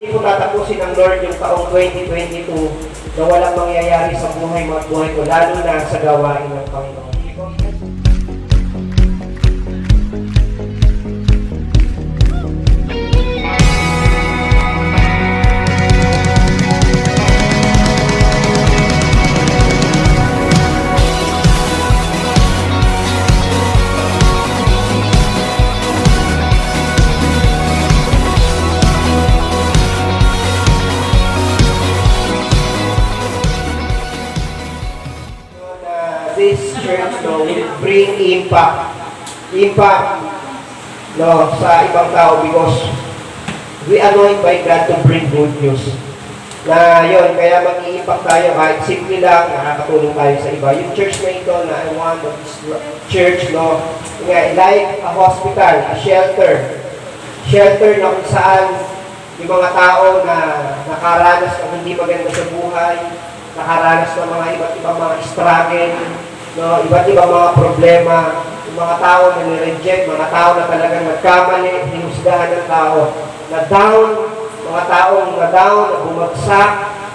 Hindi ko tatapusin ng Lord yung taong 2022 na walang mangyayari sa buhay ko, lalo na sa gawain ng Panginoon. This church will bring impact sa ibang tao because we anoint by God to bring good news. Na yun, kaya mag-i-impact tayo kahit simple lang, nakakatulong tayo sa iba. Yung church na ito na I want of this church, like a hospital, a shelter na kung saan yung mga tao na nakaranas ng hindi maganda sa buhay, nakaranas ng mga iba't ibang mga struggle, iba't ibang mga problema, yung mga tao na nireject, mga tao na talagang nagkamali, hinusgahan ng tao, na down, mga taong na down, na bumagsak,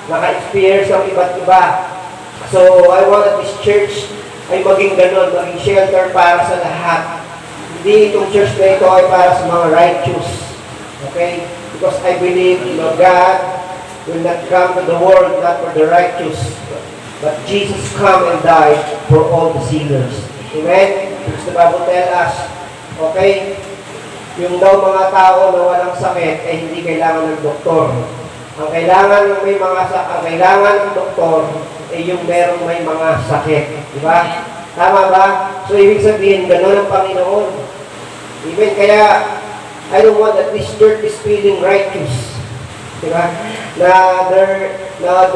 naka-experience ng iba't iba. So, I want that this church ay maging ganun, maging shelter para sa lahat. Hindi itong church na ito ay para sa mga righteous. Okay? Because I believe, God will not come to the world not for the righteous, but Jesus come and died for all the sinners. Amen? Because the Bible tells us, okay, yung daw mga tao na walang sakit ay hindi kailangan ng doktor. Ang kailangan ng doktor ay yung merong may mga sakit. Di ba? Tama ba? So, ibig sabihin, gano'n ang Panginoon. Amen? Kaya, I don't want that this church is feeling righteous. Diba? Na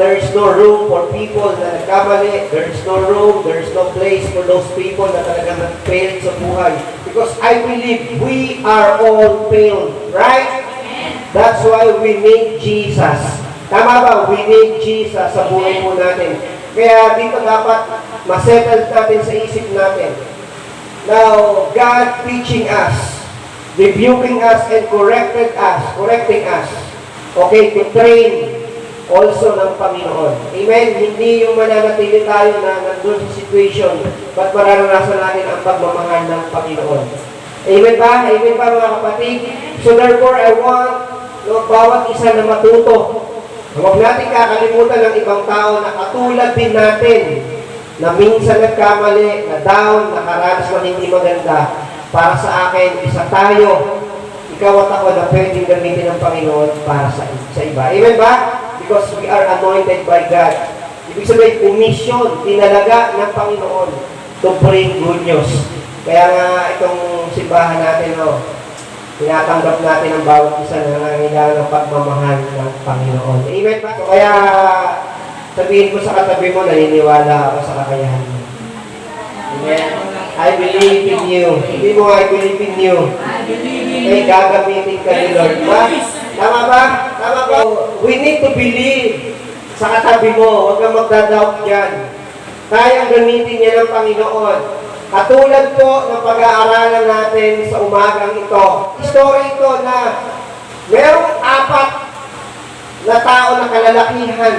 there is no room for people na nagkamali, there is no room, there is no place for those people na talagang nag-fail sa buhay. Because I believe we are all failed, right? That's why we need Jesus. Tama ba? We need Jesus sa buhay po natin. Kaya dito dapat masettle natin sa isip natin. Now, God teaching us, rebuking us and correcting us. Okay, to train also ng Panginoon. Amen? Hindi yung mananatili tayo na nandun sa situation, but mararanasan natin ang pagmamahal ng Panginoon. Amen ba? Amen ba mga kapatid? So therefore, I want bawat isa na matuto. Huwag natin kakalimutan ng ibang tao na katulad din natin, na minsan nagkamali, na down, nakaranas ng hindi maganda. Para sa akin, isa tayo, ikaw at ako na pwedeng gamitin ng Panginoon para sa iba. Amen ba? Because we are anointed by God. Ibig sabihin, commission, tinalaga ng Panginoon to bring good news. Kaya nga itong simbahan natin, tinatanggap natin ang bawat isa na nangangailangan ng pagmamahal ng Panginoon. Amen ba? So, kaya sabihin mo sa katabi mo, naniniwala ako sa kakayahan mo. Amen? I believe in you. Hindi mo, I believe in you. Kaya gagamitin ka ni Lord. Diba? Tama ba? Tama ba? We need to believe sa katabi mo. Huwag kang magdadoubt dyan. Kayang gamitin niya ng Panginoon. Katulad po ng pag-aaralan natin sa umagang ito. Story ito na merong 4 na tao na kalalakihan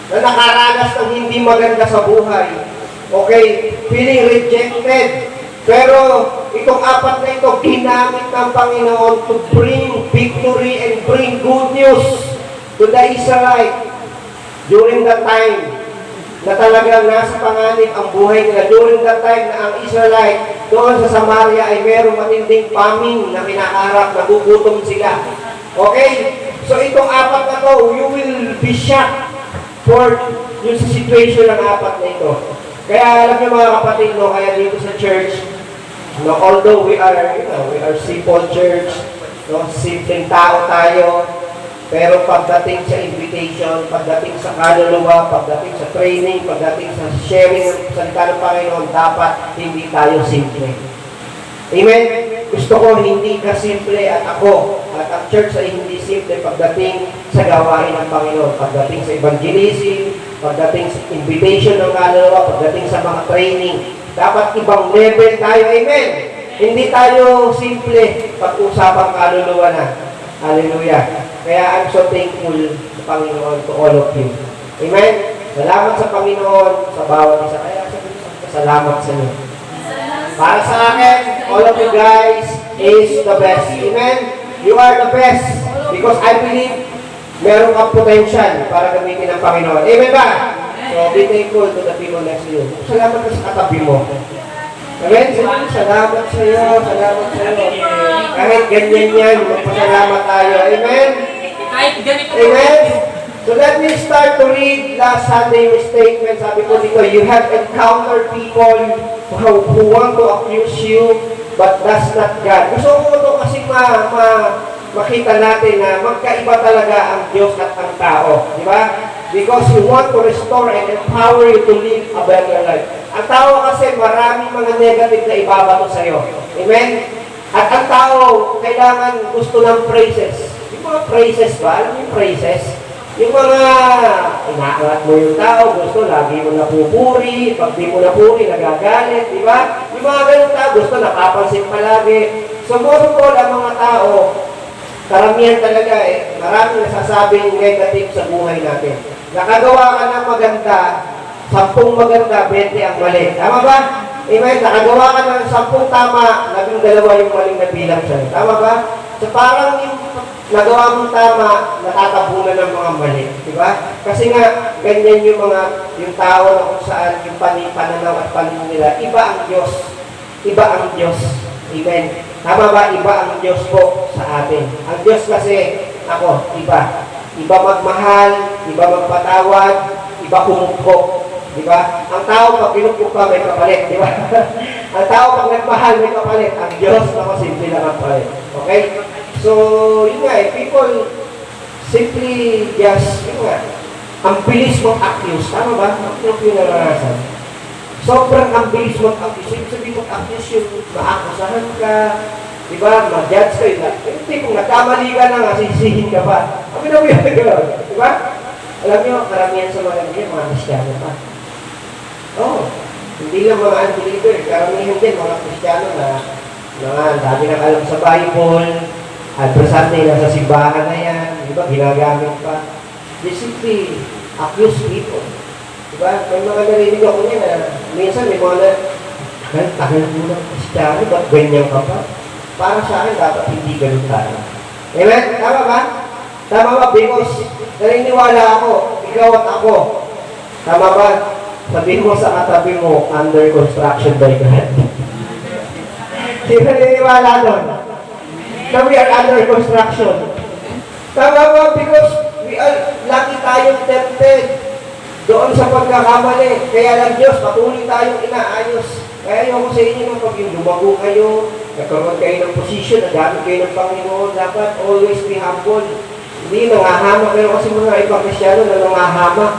na nakaranas ng hindi maganda sa buhay. Okay, feeling rejected. Pero itong 4 na ito, ginamit ng Panginoon to bring victory and bring good news to the Israelites during that time na talagang nasa panganib ang buhay nila. During that time na ang Israelite doon sa Samaria ay merong matinding famine na kinaharap, nagugutom sila. Okay? So itong 4 na to, you will be shocked for yung situation ng 4 na ito. Kaya alam niyo mga kapatid, kaya dito sa church, although we are simple church, simpleng tao tayo, pero pagdating sa invitation, pagdating sa kaluluwa, pagdating sa training, pagdating sa sharing ng salita ng Panginoon, dapat hindi tayo simple. Amen? Gusto ko hindi ka simple at ako, at ang church ay hindi simple pagdating sa gawain ng Panginoon, pagdating sa evangelism, pagdating sa invitation ng kaluluwa, pagdating sa mga training. Dapat ibang level tayo. Amen? Hindi tayo simple pag-usapang kaluluwa na. Hallelujah. Kaya I'm so thankful sa Panginoon to all of you. Amen? Salamat sa Panginoon sa bawat isa. Kaya salamat sa inyo. Para sa akin, all of you guys is the best. Amen? You are the best. Because I believe meron kang potential para gamitin ng Panginoon. Amen ba? So, be thankful to the people next to you. Salamat ka sa katabi mo. Amen? Salamat sa iyo. Salamat sa iyo. Kahit ganyan yan, magpasalamat tayo. Amen? Amen? So let me start to read last Sunday statement. Sabi ko dito, you have encountered people who want to accuse you, but that's not God. Gusto ko ito kasi makita natin na magkaiba talaga ang Diyos at ang tao. Di ba? Because He want to restore and empower you to live a better life. Ang tao kasi maraming mga negative na ibabato sa iyo. Amen? At ang tao, kailangan gusto ng praises. Yung mga praises ba? Alam mo yung praises? Yung mga inaangat mo yung tao, gusto, lagi mo napupuri, pag di mo napuri, nagagalit, di ba? Yung mga ganun tao, gusto, napapansin palagi. So, most of all, ang mga tao, karamihan talaga maraming nasasabing negative sa buhay natin. Nakagawa ka ng maganda, 10 maganda, 20 ang mali. Tama ba? Amen? Nakagawa ka ng 10 tama, 12 yung maling na bilang sa'yo. Tama ba? So parang yung nagawa mong tama, natatabunan ng mga mali. Diba? Kasi nga, ganyan yung tao na kung saan yung pananaw at pananaw nila. Iba ang Diyos. Iba ang Diyos. Amen. Tama ba? Iba ang Diyos po sa atin. Ang Diyos kasi, iba. Iba magmahal, iba magpatawad, iba kumupok. Diba? Ang tao pag kinupok ka, may kapalit. Diba? Ang tao pag nagmahal, may kapalit. Ang Diyos, simple lang ang palit. Okay? So, yun nga people simply just, ang bilis mag-accuse. Tama ba? Ang yung naranasan. Sobrang ang bilis mag-accuse. Ibig sabihin mag-accuse yung maakusahan ka, diba? Mag-judge ka. Hindi, kung nagkamali ka na, sisihin ka pa. Kami na mo yan gano'n. Diba? Alam nyo, karamihan sa mga Kristiyano pa. Hindi lang mga unbeliever. Karamihan din, mga Kristiyano na dami nang alam sa Bible, every Sunday nasa simbahan na yan, diba? Ginagamit pa. They simply accuse people. Diba? May mga narinig ako niya na minsan may mga tagal mo ng Kristiyano, ba't ganyan ka pa? Para sa akin, dapat hindi ganun tayo. Amen? Tama ba? Tama ba? Because naniniwala ako, ikaw at ako. Tama ba? Sabihin mo sa katabi mo, under construction by God. Sino naniniwala doon? Na we are under construction. Tama ba? Because lagi tayong tempted doon sa pagkakamali. Kaya lang Diyos, patuloy tayong inaayos. Kaya yung sa inyo nung pag yung lumago kayo, nagkaroon kayo ng position, nagamit kayo ng Panginoon, dapat always be humble. Hindi nangahamak kayo kasi mga ibang Kristyano na nangahamak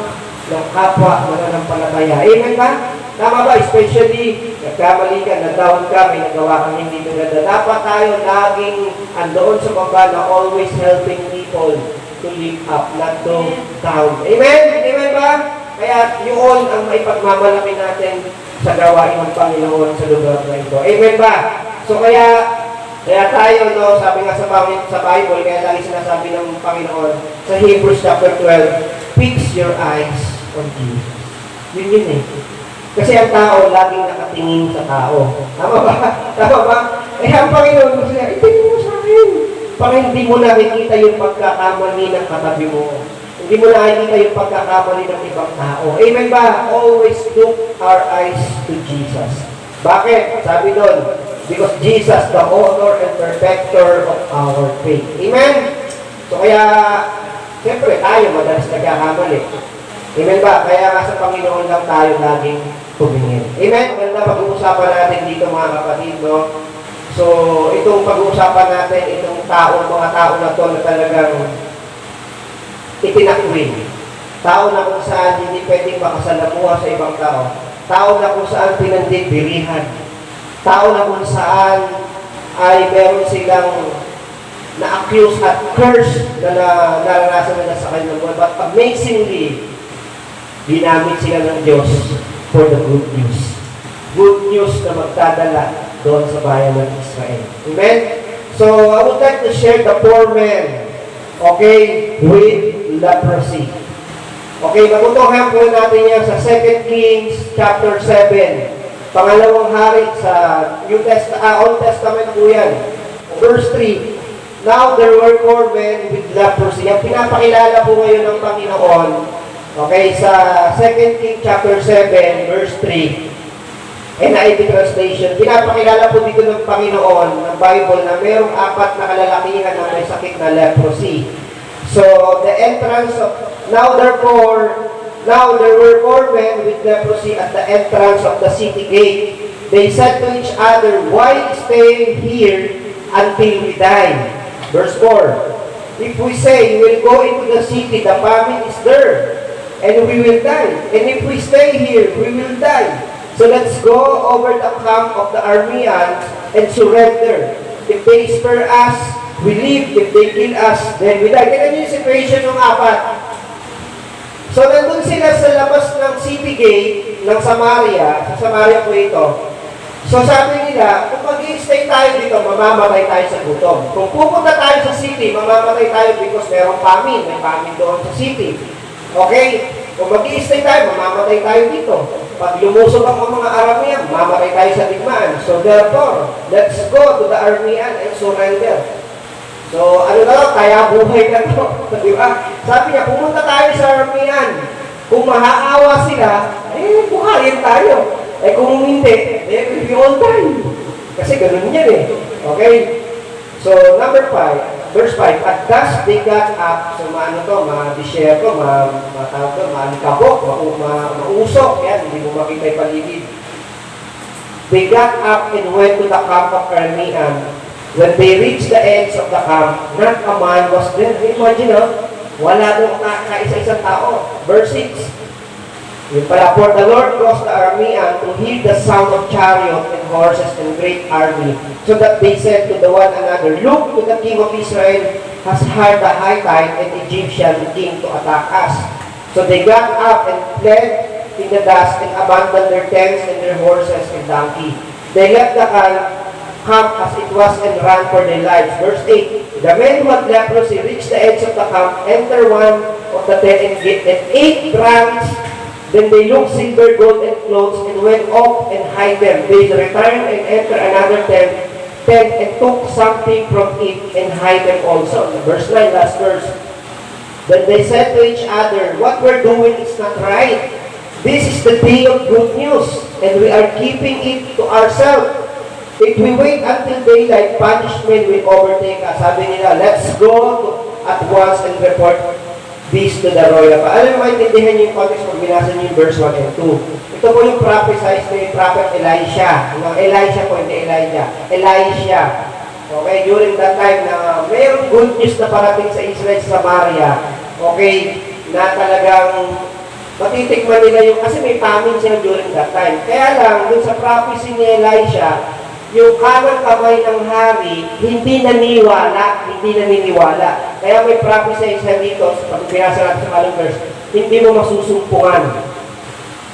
ng kapwa, mananampalataya. Amen ba? Tama ba? Especially, nagkamali ka, nag-down ka, may nagawa kang hindi maganda. Dapat tayo laging andoon sa baba na always helping people to live up, not to down. Amen? Amen ba? Kaya yun ang maipagmamalaki natin sa gawain ng Panginoon sa lugar na ito. Amen ba? So kaya tayo, sabi nga sa Bible, kaya lagi sinasabi ng Panginoon sa Hebrews chapter 12, fix your eyes on Jesus. Yun Kasi ang tao, laging nakatingin sa tao. Tama ba? Tama ba? Ang Panginoon gusto niya, itingin mo sa akin. Para hindi mo nakikita yung pagkakamali ng katabi mo. Hindi mo nakikita yung pagkakamali ng ibang tao. Amen ba? Always look our eyes to Jesus. Bakit? Sabi doon, because Jesus, the author and perfecter of our faith. Amen? So kaya, siyempre tayo madalas nagkakamali. Amen ba? Kaya nga sa Panginoon lang tayo laging tumingin. Amen? Maganda pag-uusapan natin dito mga kapatid, no? So, itong pag-uusapan natin, itong mga tao na to na talagang itinakwil. Tao na kung saan hindi pwedeng makasalamuha sa ibang tao. Tao na kung saan pinandibirihan. Tao na kung saan ay meron silang na-accuse at curse na naranasan nila sa kanilang buhay. But amazingly, ginamit sila ng Diyos for the good news. Good news na magdadala doon sa bayan ng Israel. Amen? So, I would like to share the 4 men Okay, with leprosy. Okay, matutuhan po natin yan sa 2 Kings chapter 7. Pangalawang hari sa Old Testament po yan. Verse 3. Now there were 4 men with leprosy. Ang pinapakilala po ngayon ng Panginoon, okay, sa 2 Kings chapter 7, verse 3. NIV translation, pinapakilala po dito ng Panginoon ng Bible na mayroong 4 na kalalakihan na may sakit na leprosy. So, the entrance of, now there were 4 men with leprosy at the entrance of the city gate. They said to each other, "Why stay here until we die?" Verse 4, "If we say we will go into the city, the famine is there, and we will die. And if we stay here, we will die. So let's go over the camp of the Arameans and surrender. If they spare us, we live. If they kill us, then we die." Kaya yung situation ng 4. So nandun sila sa labas ng city gate ng Samaria. Sa Samaria po ito. So sabi nila, kung mag-i-stay tayo dito, mamamatay tayo sa gutom. Kung pupunta tayo sa city, mamamatay tayo because merong famine. May famine doon sa city. Okay? Kung mag-i-stay tayo, mamamatay tayo dito. Pag lumusog ang mga Aramean, mamamatay tayo sa digmaan. So therefore, let's go to the Aramean and surrender. So ano na, kaya buhay na to. Di ba? Sabi niya, pumunta tayo sa Aramean. Kung mahaawa sila, buhayin tayo. Kung hindi, we all die. Kasi ganun yan eh. Okay? So number 5. Verse 5, "At thus they got up." So ma-disyerto, maalikabok, mausok. Yan, hindi mo makita yung paligid. They got up and went to the camp of Aramean. When they reached the ends of the camp, not a man was there. Imagine, wala doon kaisa-isang tao. Verse 6, yung pala, "For the Lord caused the Aramean to hear the sound of chariot and horses and great army, so that they said to the one another, 'Look, the king of Israel has hired the Hittite and Egyptian king to attack us.' So they got up and fled in the dust and abandoned their tents and their horses and donkey. They left the camp as it was and ran for their lives." Verse 8, "The men who had leprosy reached the edge of the camp, entered one of the tent and ate brands. Then they looked silver, gold, and clothes, and went off and hid them. They returned and entered another tent and took something from it and hid them also." Verse 9, last verse. "Then they said to each other, 'What we're doing is not right. This is the day of good news, and we are keeping it to ourselves. If we wait until daylight, punishment will overtake us." Sabi nila, let's go at once and report this to the royal. Alam mo, maintindihan niyo yung context pag binasa niyo yung verse 1 and 2. Ito po yung prophesied ni Prophet Elisha. Elisha po, hindi Elijah. Elisha. Okay, during that time na mayroong good news na parating sa Israel, sa Samaria. Okay, na talagang matitikman nila yung, kasi may famine sila during that time. Kaya lang, dun sa prophecy ni Elisha, yung kanang kamay ng hari, hindi naniniwala. Kaya may prophecy siya dito, pag binasa natin sa malang verse, hindi mo masusumpungan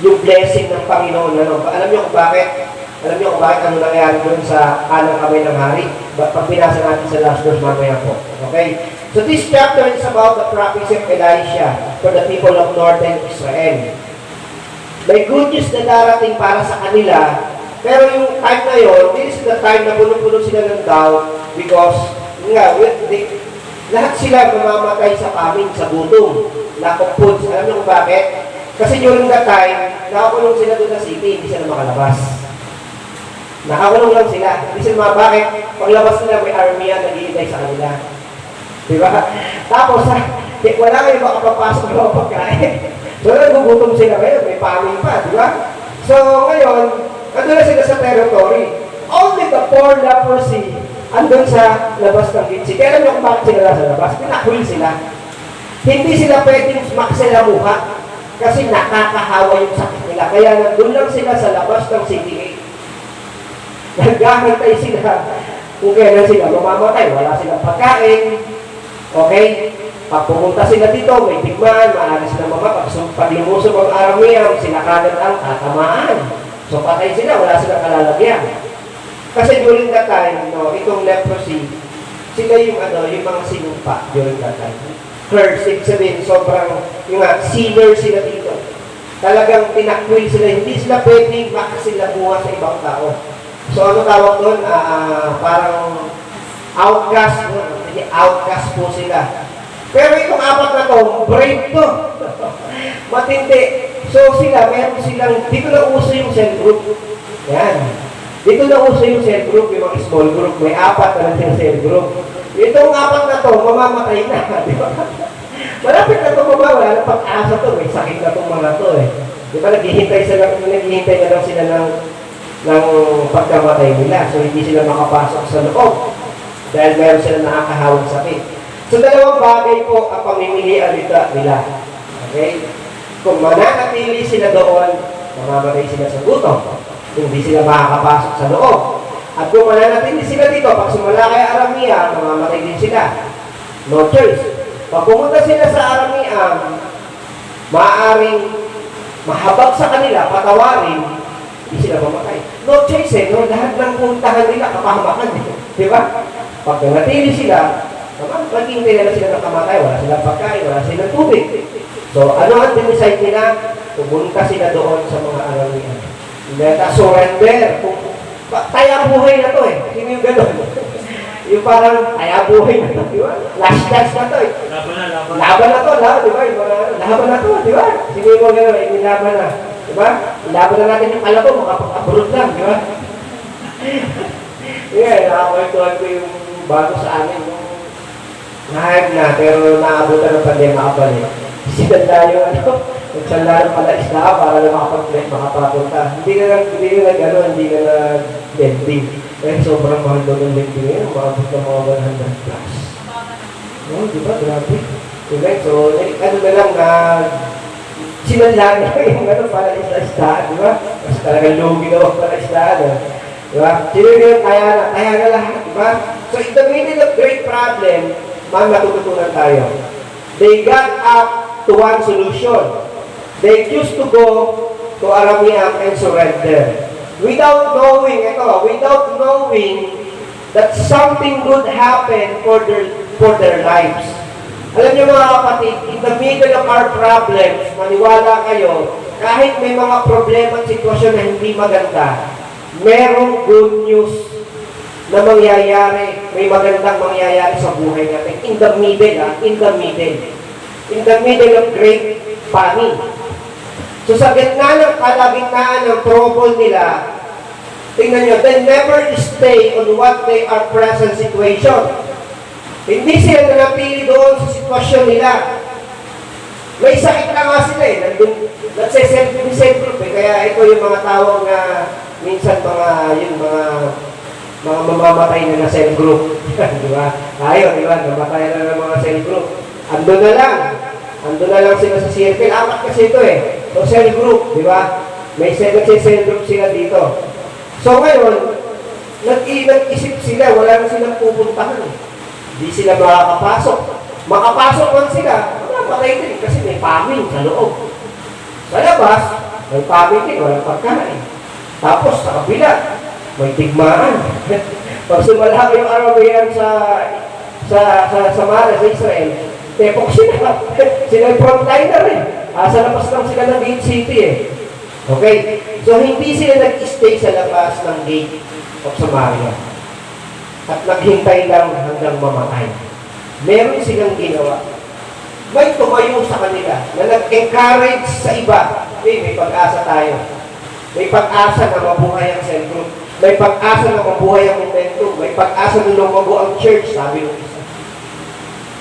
yung blessing ng Panginoon. Alam niyo kung bakit? Ano nangyari doon sa kanang kamay ng hari? Pag binasa natin sa last verse, mamaya po. Okay? So this chapter is about the prophecy of Elisha for the people of northern Israel. May good news na darating para sa kanila. Pero yung time na yun, this is the time na puno-puno sila ng doubt because, lahat sila mamamatay sa famine, sa gutom, lack of foods. Alam niyo kung bakit? Kasi during that time, nakakulong sila doon sa city, hindi sila makalabas. Nakakulong lang sila. Hindi sila bakit? Paglabas nila, may army na naghihintay sa kanila. Diba? Tapos, wala kayo makapapasok na pagkain. So, nagugutom sila ngayon, may famine pa, diba? So, ngayon, andun na sila sa territory. Only the 4 leprosy andun sa labas ng gate. Kaya alam niyo kung bakit sila nasa labas? Pinakwil sila. Hindi sila pwedeng maksilamuha kasi nakakahawa yung sakit nila. Kaya nandun lang sila sa labas ng city gate. Naghahantay sila kung kailan sila mamamatay. Wala silang pagkain. Okay? Pag pumunta sila dito, may tigman, maaari silang mamatay. Pag lumusog ang Aramean, sila kagad ang tatamaan. So patay sila, wala silang kalalagyan. Kasi during that time, itong leprosy, Sila yung yung mga sinumpa during that time. Curse, ibig sabihin, sobrang, yung sinner sila dito. Talagang tinakwil sila, hindi sila pwedeng makasilabuha sa ibang tao. So ano tawag doon? Parang outcast, outcast po sila. Pero itong apat na to, brave to. Matindi. So sila, meron silang, dito na uso yung cell group. Yan. Dito na uso yung cell group, yung mga small group. May apat na lang cell group. Itong apat na to, mamamatay na. Di ba? Malapit na ito wala na pag-asa to. May sakit na itong mga to eh. Di ba naghihintay na lang sila ng pagkamatay nila. So hindi sila makapasok sa loob. Dahil meron sila nakakahawang sakit. So dalawang bagay po ang pamimilian nila. Okay? Kung mananatili sila doon, mamamatay sila sa gutom. Hindi sila makakapasok sa loob. At kung mananatili sila dito, pag sumala kay Aramia, mamamatay din sila. No choice. Pag pumunta sila sa Aramia, maaaring mahabag sa kanila, patawarin, hindi sila mamatay. No choice eh, no? Lahat ng puntahan nila, kapahamakan eh. Di ba? Pag nanatili sila, maghintay na sila ng kamatay, wala silang pagkain, wala silang tubig. So, ano ang dinicide nila? Pumunta sila doon sa mga Aramia. Let us surrender. Taya buhay na to eh. Sino yung gano'n? Yung parang taya buhay na to, di ba? Last chance na to eh. Laban na to, di ba? Laban na to, di ba? Sino yung gano'n? Inilaban na. Di ba? Ilaban na natin yung kalabaw, makapag-abroad lang, di ba? Yeah, nakakwentuhan ko yung bago sa amin. Nahayag na, pero naabutan ng pandemya kabalik. Sinanda yung nagsanda ng pala isla para na makapapunta. Hindi na nag-lending. Eh, sobrang mahal doon ng lending ngayon. Makapot na mga 100 plus. No, di ba? Grabe. Okay, so, ano na lang na sinanda na yung pala isla, di ba? Kasi talagang lugi na ako pala isla, di ba? Sino yun? Kaya na lahat, di ba? So, in the middle of great problem, matututunan tayo. They got up to one solution. They used to go to Aramia and surrender. Without knowing that something good happened for their lives. Alam niyo mga kapatid, in the middle of our problems, maniwala kayo, kahit may mga problema at sitwasyon na hindi maganda, merong good news na mangyayari, may magandang mangyayari sa buhay natin. In the middle of great panic. So sa gitna ng kalagitnaan ng trouble nila, tingnan nyo, they never stay on what they are present situation. Hindi sila nanatili doon sa sitwasyon nila. May sakit na nga sila eh. Let's say self-group eh. Kaya ito yung mga tawag na minsan mga mamamatay na cell group. Di ba? Tayo, di ba? Namatay na ng mga cell group. Ando na lang sila sa circle. Apat kasi ito eh. So, cell group, di ba? May cell group sila dito. So, ngayon, nag-isip sila, wala na silang pupuntahan. Hindi sila makakapasok. Makapasok man sila, patay din kasi may famine sa loob. Sa labas, may famine din, walang pagkain. Tapos, sa kabila, may tigmaan. Pag sumala yung Arabian sa Mara, sa Israel, tepok sila. Sila yung frontliner eh. Sa labas lang sila ng gate city eh. Okay? So, hindi sila nag-stay sa labas ng gate of Samaria. At naghintay lang hanggang mamatay. Meron silang ginawa. May tumayo sa kanila na nag-encourage sa iba. May pag-asa tayo. May pag-asa na mabuhay ang cell group. May pag-asa na mabuhay ang momentum. May pag-asa na lumago ang church, sabi ng isa.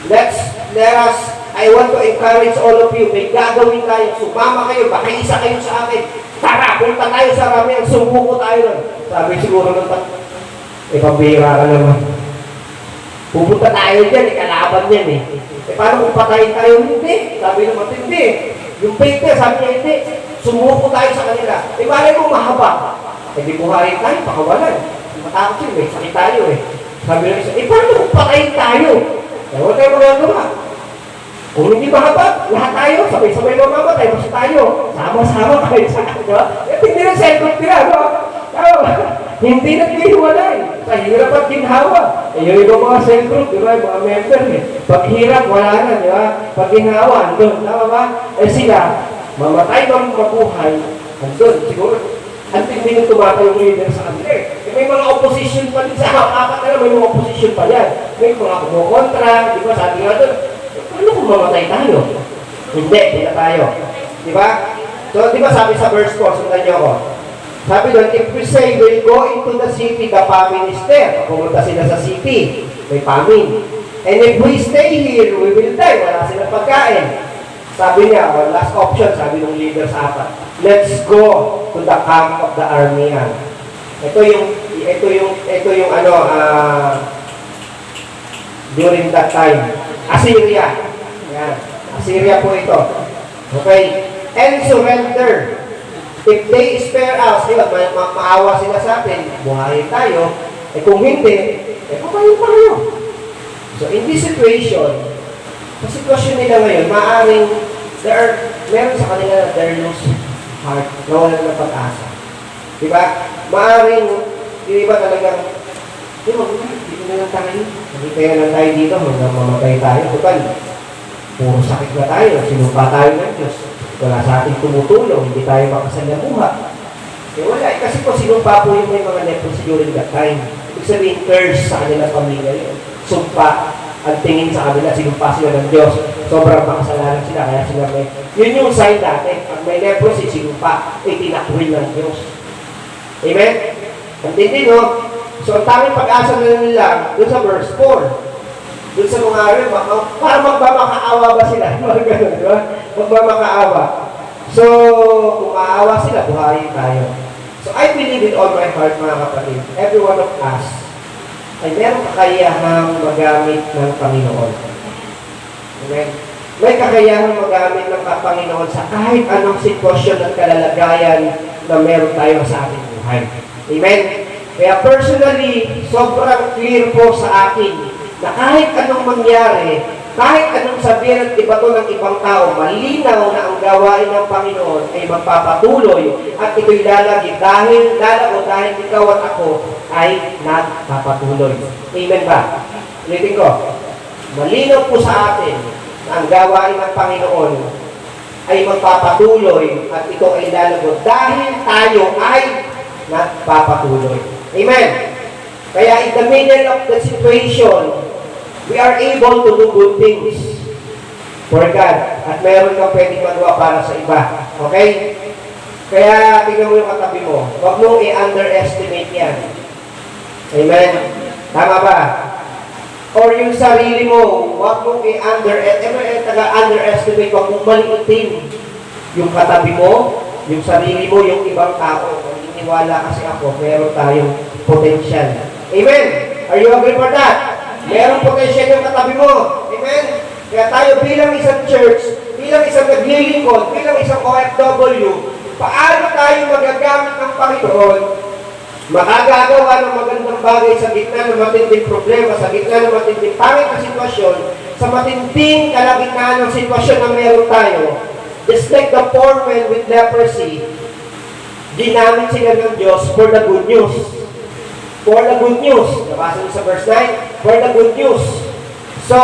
Let us, I want to encourage all of you. May gagawin tayo. Sumama kayo. Baka isa kayo sa akin. Tara, punta tayo sa Aramia. Sumuko tayo nun. Sabi siguro ng pambihira ka naman. Pupunta tayo dyan, kalaban yan eh. Paano kung patayin tayo? Hindi. Sabi naman, hindi. Yung faith niya, sabi niya, hindi. Sumuko tayo sa kanila. Malay mo mahaba. Di buhayin tayo, pakawalan. Matakot yun, may sakit tayo eh. Sabi ng isa, paano kung patayin tayo? Huwag tayo magagawa. Kung hindi mahaba, lahat tayo, sabay-sabay mamamatay, basta tayo. Sama-sama kayo sa kanila. Hindi na self-group nila, no? Hindi naghihiwalay. Sa hirap at ginhawa. Eh, yung ibang mga cell group, di ba? Yung mga member, eh. Pag hirap, wala na, di ba? Pag ginhawa, andun. Tama ba? Eh sila, mamatay bang mabuhay, andun. Siguro, ang hindi nang tumatayong leader sa kanila eh. May mga opposition pa din sa apat na may mga opposition pa yan. May mga kumukontra, di ba? Sabi nga doon, paano kung mamatay tayo? Hindi na tayo. Di ba? So, di ba sabi sa verse 4, sundan niyo ako. Sabi doon, if we say we'll go into the city, the famine is there. Pumunta sila sa city, may famine. And if we stay here, we will die. Wala silang pagkain. Sabi niya, last option, sabi ng leader sa apat, let's go to the camp of the Aramean. Ito yung during that time, Assyria. Yan. Assyria po ito. Okay. And surrender. If they spare us, maawa sila sa atin, buhayin tayo. Eh kung hindi, papayin tayo. So in this situation, sa sitwasyon nila ngayon, maaaring meron sa kanila na their loose heart, nawalan ng pag-asa. Diba? Maaaring, yung iba talagang, dito na lang tayo. Hindi kaya lang tayo dito, hanggang mamatay tayo. Total, puro sakit na tayo, sinumpa tayo ng Diyos. Wala sa ating tumutulong, hindi tayo makasal na buha. Eh wala, kasi po sinumpa po yung may mga leprosy during that time. Ibig sabihin, curse sa kanilang pamilya yun. Sumpa, ang tingin sa kanila, sinumpa sila ng Diyos. Sobrang makasalanan sila, kaya sila may... Yun yung sign dati. Pag may leprosy, sinumpa, tinakwil ng Diyos. Amen? Antindi, no? So, ang tanging pag-asa na nila, doon sa verse 4, doon sa mga rin, para magmamakaawa ba sila? Mga ganun, di ba? Magmamakaawa. So, kung maawa sila, buhayin tayo. So, I believe with all my heart, mga kapatid, every one of us, ay merong kakayahang magamit ng Panginoon. Amen? May kakayahang magamit ng Panginoon sa kahit anong sitwasyon at kalalagayan na meron tayo sa ating buhay. Amen? Kaya personally, sobrang clear po sa akin na kahit anong mangyari, kahit anong sabihin at ibato ng ibang tao, malinaw na ang gawain ng Panginoon ay magpapatuloy at ito'y lalagi dahil ikaw at ako ay nagpapatuloy. Amen ba? Ulitin ko, malinaw po sa atin na ang gawain ng Panginoon ay magpapatuloy at ito ay lalago dahil tayo ay nagpapatuloy. Amen? Kaya in the middle of the situation, we are able to do good things for God. At meron kang pwedeng magawa para sa iba. Okay? Kaya tingnan mo yung katabi mo. Huwag mong i-underestimate yan. Amen? Tama ba? Or yung sarili mo, huwag mong i-underestimate, huwag mong maliitin yung katabi mo, yung sarili mo, yung ibang tao. Maniniwala kasi ako, meron tayong potential. Amen? Are you agree for that? Merong potential yung katabi mo. Amen? Kaya tayo bilang isang church, bilang isang naglilingkod, bilang isang OFW, paano tayo magagamit ng Panginoon, makagagawa ng magandang bagay sa gitna ng matinding problema, sa gitna ng matinding pangit na sitwasyon, sa matinding kalagitnaan ng sitwasyon na meron tayo. Just like the poor man with leprosy, ginamit sila ng Diyos for the good news. For the good news. Nabasa niyo sa verse 9? For the good news. So,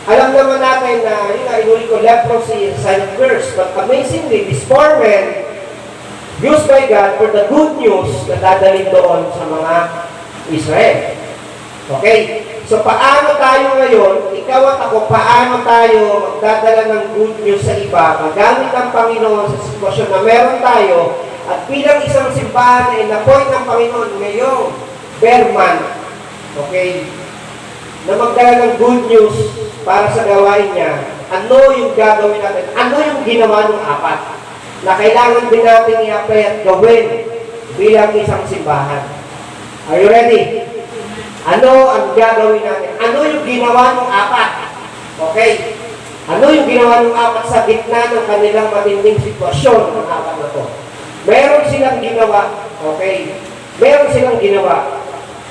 alam naman natin na, yun na, inuli ko, leprosy is a sign of curse. But amazingly, this poor man, used by God for the good news na dadalhin doon sa mga Israel. Okay? So, paano tayo ngayon, ikaw at ako, paano tayo magdadala ng good news sa iba, magamit ang Panginoon sa sitwasyon na meron tayo, at bilang isang simbahan na in-appoint ng Panginoon ngayong Berman, okay, na magdala ng good news para sa gawain niya, ano yung gagawin natin? Ano yung ginawa ng apat na kailangan din natin i-apply at gawin bilang isang simbahan? Are you ready? Ano ang gagawin natin? Ano yung ginawa ng apat? Okay? Ano yung ginawa ng apat sa gitna ng kanilang matinding sitwasyon ng apat na to? Meron silang ginawa, okay? Meron silang ginawa.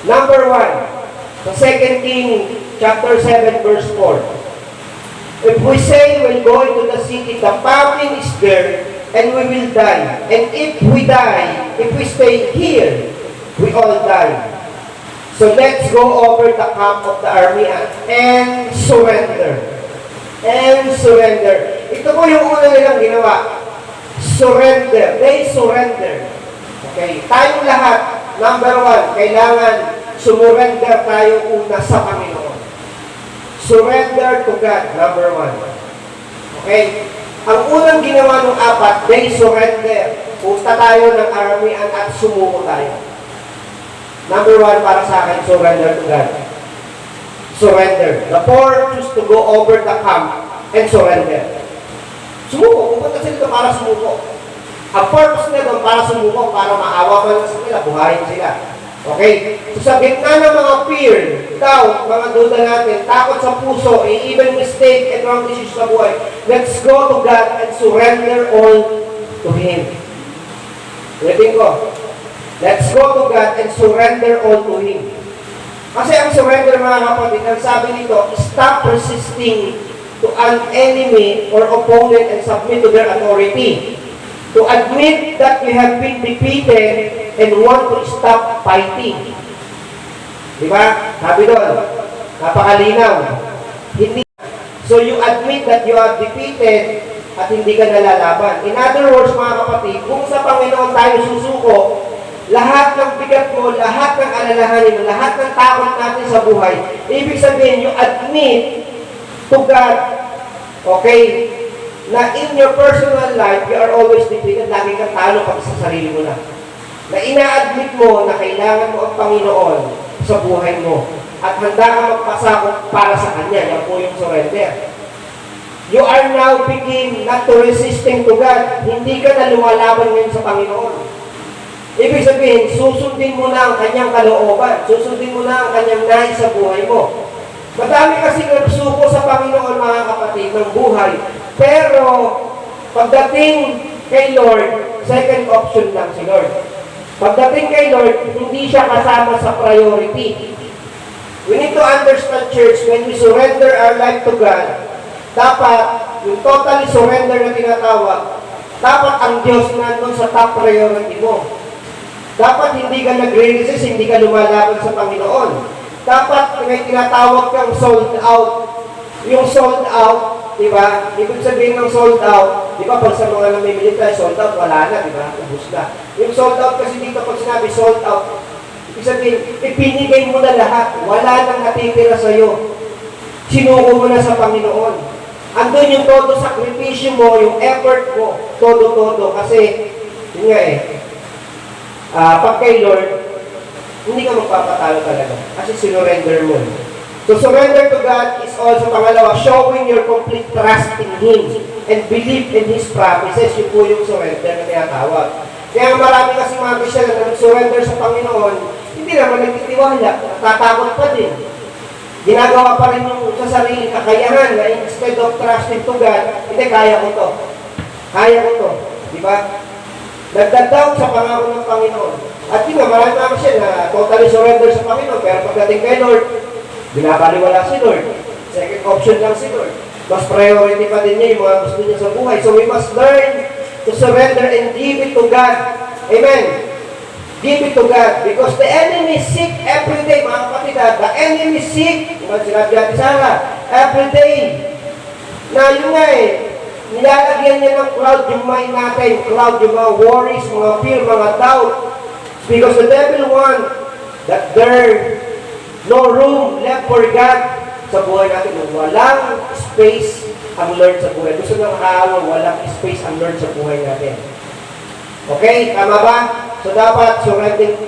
Number 1, sa 2 King chapter 7 verse 4. If we say we'll go into the city, the famine is there, and we will die. And if we die, if we stay here, we all die. So let's go over the camp of the army and surrender. And surrender. Ito po yung una nilang ginawa. Surrender. They surrender. Okay. Tayong lahat, number one, kailangan sumurrender tayo una sa Panginoon. Surrender to God, number one. Okay? Ang unang ginawa ng apat, they surrender. Punta tayo ng army at sumuko tayo. Number one, para sa akin, surrender to God. Surrender. The four choose to go over the camp and surrender. Sumuko. Pupunta sila para sumuko. Ang purpose nila doon para sumuko, para maawa man sa nila, buhayin sila. Okay? So sa gitna ng mga fear, doubt, mga duda natin, takot sa puso, even mistake and wrong decisions sa buhay, let's go to God and surrender all to Him. Ulitin ko. Let's go to God and surrender all to Him. Kasi ang surrender, mga kapatid, ang sabi nito, stop resisting to an enemy or opponent and submit to their authority. To admit that we have been defeated and want to stop fighting. Di ba? Sabi doon, napakalinaw. Hindi. So you admit that you are defeated at hindi ka nalalaban. In other words, mga kapatid, kung sa Panginoon tayo susuko, lahat ng bigat mo, lahat ng alalahanin mo, lahat ng takot natin sa buhay, ibig sabihin, you admit to God, okay, na in your personal life, you are always defeated, lagi kang talo pag sa sarili mo na. Na ina-admit mo na kailangan mo ang Panginoon sa buhay mo at handa ka magpasakop para sa Kanya. Yan po yung surrender. You are now begin not to resisting to God. Hindi ka na lumalaban ngayon sa Panginoon. Ibig sabihin, susundin mo na ang Kanyang kalooban. Susundin mo na ang Kanyang nais sa buhay mo. Madami kasi nagsuko sa Panginoon, mga kapatid, ng buhay. Pero, pagdating kay Lord, second option lang si Lord. Pagdating kay Lord, hindi siya kasama sa priority. We need to understand, church, when we surrender our life to God, dapat, yung totally surrender na tinatawag, dapat ang Diyos nandun sa top priority mo. Dapat hindi ka nagre-resist, hindi ka lumalaban sa Panginoon. Dapat may tinatawag kang sold out. Yung sold out, di ba? Ibig sabihin ng sold out, di ba pag sa mga namimili tayo, sold out, wala na, di ba? Ubus na. Yung sold out kasi dito pag sinabi sold out, ibig sabihin, ipinigay mo na lahat, wala nang natitira sa'yo. Sinuko mo na sa Panginoon. Andun yung todo sakripisyo mo, yung effort mo, todo-todo. Kasi, yun nga pag kay Lord, hindi ka magpapatalo talaga. Kasi sinurrender mo. So, surrender to God is also, pangalawa, showing your complete trust in Him and believe in His promises. Yun po yung surrender na tinatawag. Kaya marami kasi mga Christian na nag-surrender sa Panginoon, hindi naman nagtitiwala, natatakot pa din. Ginagawa pa rin yung sa sarili kakayahan na instead of trusting to God, hindi, kaya ko to. Kaya ko to. Di ba? Nagdadaw sa pangako ng Panginoon. At yun nga, marami naman siya na totally surrender sa Panginoon, pero pagdating kay Lord, binabaliwala si Lord. Second option lang si Lord. Mas priority pa din niya yung mga gusto niya sa buhay. So we must learn to surrender and give it to God. Amen. Give it to God. Because the enemy seek every day, mga kapatid. The enemy seek, kung sinabi natin sana, every day. Na yun nga nilalagyan niya ng cloud yung mind natin, cloud yung mga worries, mga fear, mga doubt. Because the devil wants that there no room left for God sa buhay natin. Walang space ang Lord sa buhay. Gusto na makaawa, walang space ang Lord sa buhay natin. Okay? Tama ba? So dapat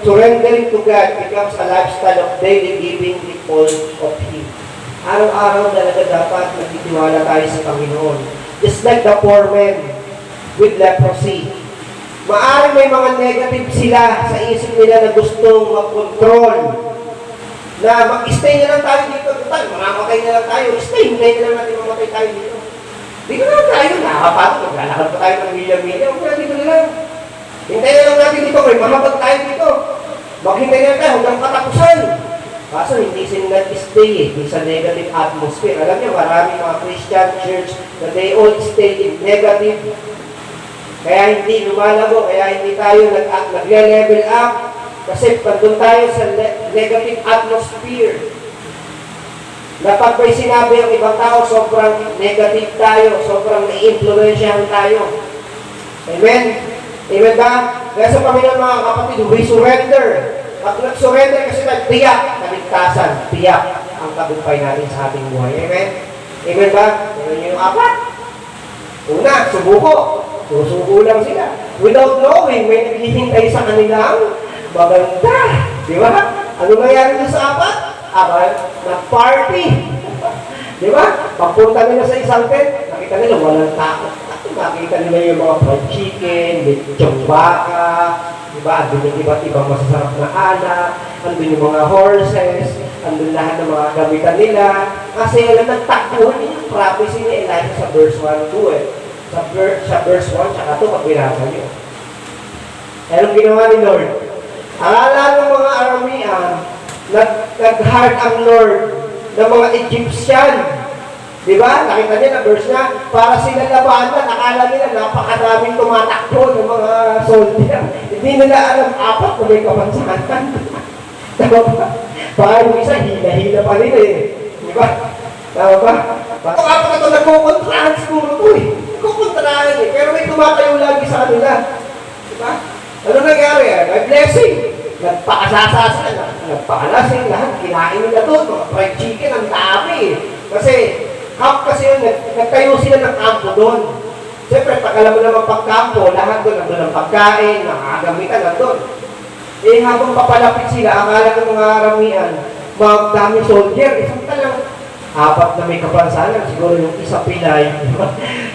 surrendering to God becomes a lifestyle of daily giving the all of Him. Araw-araw talaga dapat nagtitiwala tayo sa Panginoon. Just like the poor man with leprosy. Maaaring may mga negative sila sa isip nila na gustong mag-control. Na mag-stay na lang tayo dito. Total, mamamatay na lang tayo. Stay, hintayin na lang natin mamatay tayo dito. Dito na lang tayo. Nakakapatong, maglalakad pa tayo ng milya-milya. Huwag na dito na lang. Hintayin na lang natin dito. May mamabag tayo dito. Maghintay na lang tayo hanggang katapusan. Kaso hindi sila nag-stay Hindi sa negative atmosphere. Alam niyo, maraming mga Christian church na they all stay in negative. Kaya hindi lumalago, kaya hindi tayo nag-level up. Kasi nandun tayo sa negative atmosphere. Na pag may sinabi ang ibang tao, sobrang negative tayo, sobrang nai-influensyahan tayo. Amen? Amen ba? Kaya sa Panginoon mga kapatid, we surrender. Pag nag-surrender kasi tiyak, kaligtasan, tiyak ang tagumpay natin sa ating buhay. Amen? Amen ba? Amen yung apat. Una, subuko. Susuko lang sila. Without knowing, may naghihintay sa kanilang maganda. Di ba? Ano nangyari doon sa apat? Nag-party. Di ba? Pagpunta nila sa isang tent, nakita nila walang takot. Nakita nila yung mga fried chicken, lechong baka, di ba? Andun yung iba't ibang masasarap na alak, andun yung mga horses, andun lahat ng mga gamitan nila. Kasi alam, nagtakbuhan yung prophecy ni Elijah sa verse 1 to sa verse 1, tsaka ito, pag binasa nyo. Anong ginawa ni Lord? Akala ng mga Aramean, nag-heart ang Lord ng mga Egyptian. Di ba? Nakita niya na verse na, para sila labanan, akala nila napakadaming tumatakbo ng mga soldier. Hindi nila alam apat na may kapansakan. Tama ba? Baka yung isa, hila-hila pa rin eh. Di ba? Tama ba? Ito apat na ito, nagkukontrahan siguro ito eh. Nagkukontrahan eh. Pero may tumatayo lagi sa kanila. Di ba? Ano nangyari? May blessing. Nagpakasasasan, nagpakalasing lahat. Kinain nila doon. Mga fried chicken, ang dami. Kasi, kasi yun, nagtayo sila ng kampo doon. Siyempre, pag alam mo naman pagkampo, lahat doon, nandun ang pagkain, nakagamitan, nandun. Eh, habang papalapit sila, akala ng mga Aramean, mga dami soldier, isang talang apat na may kapansanan, siguro yung isa pilay,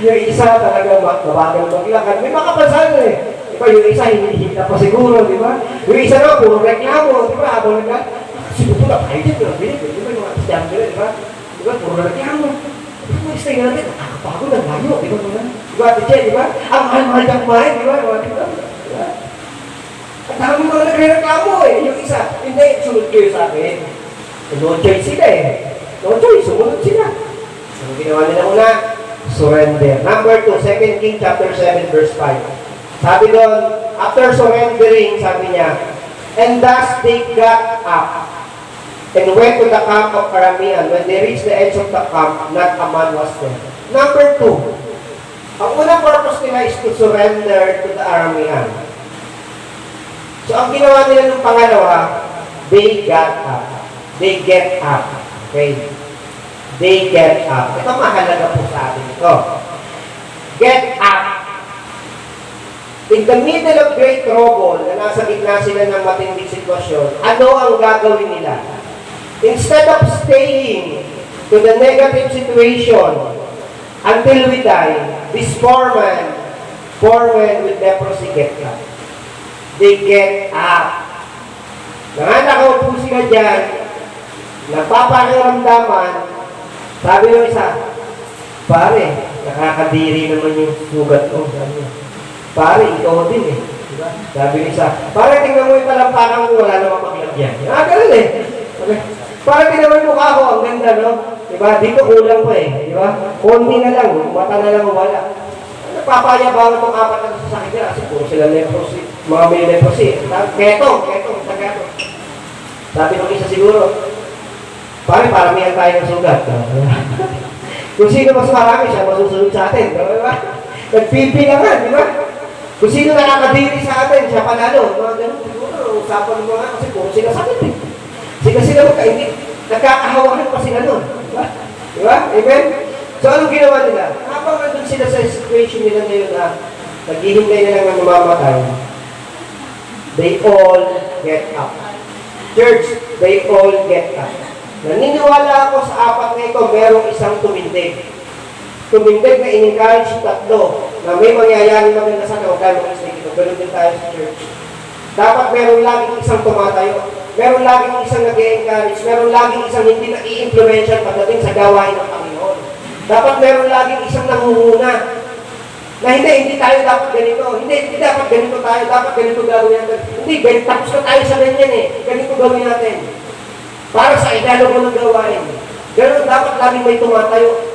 yung isa talaga mabagal maglakad, may makapansanan eh. Diba, yung isa hinihita pa siguro, di ba? Yung isa naman, puro reklamo, di ba? Habang nagka, siguro na kayo dyan, di ba, yung mga Christian nila, di ba? Di ba, puro reklamo. Di ba, stay natin, nakakapagod ng layo, di ba, mga? Di ba, di ba? Ang mahal-mahal niyang kumain, di ba? Di ba? At dami mga nagre-reklamo eh. Yung isa, hindi, sunod kayo sa akin. No choice sila eh. No choice, sumunod sila. Ang ginawa nila una, surrender. Number 2, 2 King chapter 7, verse 5. Sabi doon, after surrendering, sabi niya, and thus they got up and went to the camp of Aramean. When they reached the edge of the camp, not a man was there. Number 2, ang unang purpose nila is to surrender to the Aramean. So, ang ginawa nila ng pangalawa, they got up. They get up. Okay? They get up. Ito mahalaga po sa atin ito. Get up. In the middle of great trouble, na nasa gitna sila ng matinding sitwasyon, ano ang gagawin nila? Instead of staying to the negative situation until we die, this poor man with leprosy get up. They get up. Nakakaupo sila dyan, nagpapakiramdaman, sabi ng isa, pare, nakakadiri naman yung sugat ko. Pare, ikaw din eh. Diba? Sabi ng isa, pare, tingnan mo yung talampakan mo, wala namang maglagyan. Ganun eh. Okay. Pare, tingnan mo yung mukha ko, ang ganda, no? Diba? Dito kulang pa eh. Diba? Konti na lang, mata na lang wala. Nagpapayabangan ng apat na sasakit nila kasi puro sila leprosy. Mga may leprosy. Ketong. Sabi ng isa siguro, pare, paramihan tayo ng sugat. Kung sino mas marami siya, masusunod sa atin. Diba? Nagpipilangan, di ba? Kung sino nakakadiri sa atin, siya panalo. Mga ganun, siguro, usapan ng mga kasi puro sila sakit eh. Sila magkainit. Nagkakahawakan pa sila nun. Di ba? Amen? So, anong ginawa nila? Habang nandun sila sa situation nila ngayon na naghihintay na lang ng mamamatay, they all get up. Church, they all get up. Naniniwala ako sa apat na ito, merong isang tumindig. Tumindig na in-encourage tatlo na may mangyayari maganda sa huwag tayo mag-mistake ito. Ganun din tayo sa church. Dapat meron laging isang tumatayo. Meron laging isang nag-encourage. Meron laging isang hindi na-i-implementan pagdating sa gawain ng Panginoon. Dapat meron laging isang nangunguna na hindi tayo dapat ganito. Hindi dapat ganito tayo. Dapat ganito gawin natin. Hindi, tapos na tayo sa ganyan eh. Ganito gawin natin. Para sa idalo mo ng gawain. Ganun, dapat laging may tumatayo.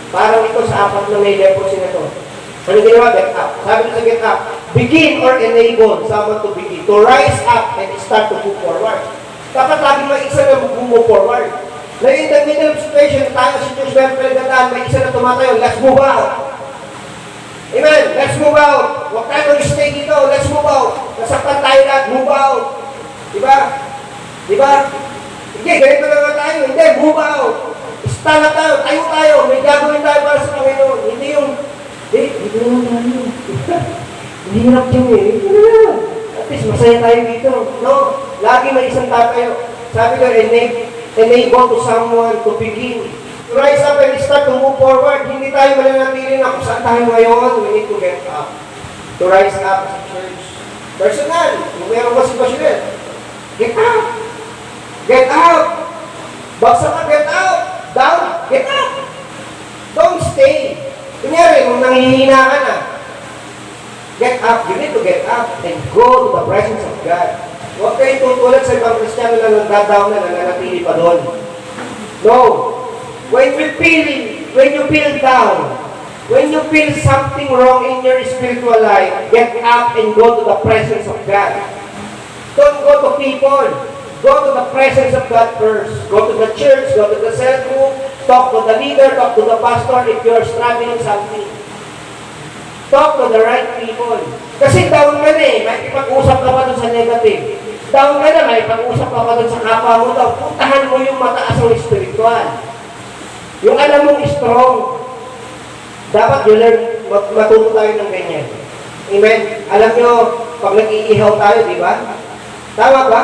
Parang ito sa apat na may leprosy na ito. Ano ginawa? Get up. Sabi ko sa get up, begin or enable someone to begin, to rise up and start to move forward. Dapat lagi may isa na move forward. Na in the middle of situation, tayo si Diyos Bempelgataan, may isa na tumatayo, let's move out. Amen, let's move out. Huwag tayo mag-stay dito, let's move out. Nasaktan tayo lahat, move out. Diba? Diba? Hindi, ganito na nga tayo. Hindi, move out. Stand up tayo, tayo. May gagawin tayo para sa Panginoon. Hindi yung, hindi naman tayo. Hindi hirap yun eh. At least masaya tayo dito. No, lagi may isang tatayo. Sabi ko, enable to someone to begin. To rise up and start to move forward. Hindi tayo mananatili na kung saan tayo ngayon. We need to get up. To rise up as a church. Personal, kung meron ba sitwasyon yan, get up. Get out. Bagsak ka, get out. Down, get up. Don't stay. Kunyari, kung nanghihina ka na, get up. You need to get up and go to the presence of God. Huwag kayo tutulad sa ibang Kristiyano na nagdadaw na nananatili pa doon. No. When you feel down, when you feel something wrong in your spiritual life, get up and go to the presence of God. Don't go to people. Go to the presence of God first. Go to the church, go to the cell group, talk to the leader, talk to the pastor if you're struggling something. Talk to the right people. Kasi down ka na eh, may ipag-usap ka pa doon sa negative. Down ka na, may ipag-usap ka pa doon sa kapwa mo daw. Puntahan mo yung mataas ng spiritual. Yung alam mong strong. Dapat you learn, matuto tayo ng ganyan. Amen? Alam nyo, pag nag-iihaw tayo, di ba? Tama ba?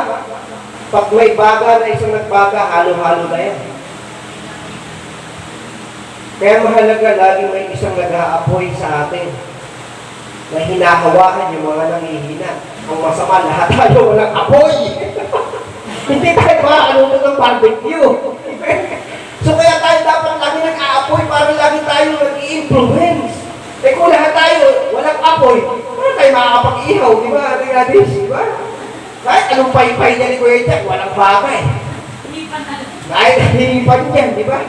Pag may baga na isang nagbaga, halo-halo na yan. Kaya mahalaga, lagi may isang nag-aapoy sa atin na hinahawakan yung mga nangihina. Ang masama, lahat tayo walang apoy. Hindi tayo makakaluto ng barbecue. So kaya tayo dapat lagi nag-aapoy para lagi tayo nag-i-influence. Eh kung lahat tayo walang apoy, paano tayo makakapag-ihaw, di ba? Di ba? Kahit anong pay-pay niya ni Kuya Jack, walang baka eh. Kahit hinipan niyan, di ba?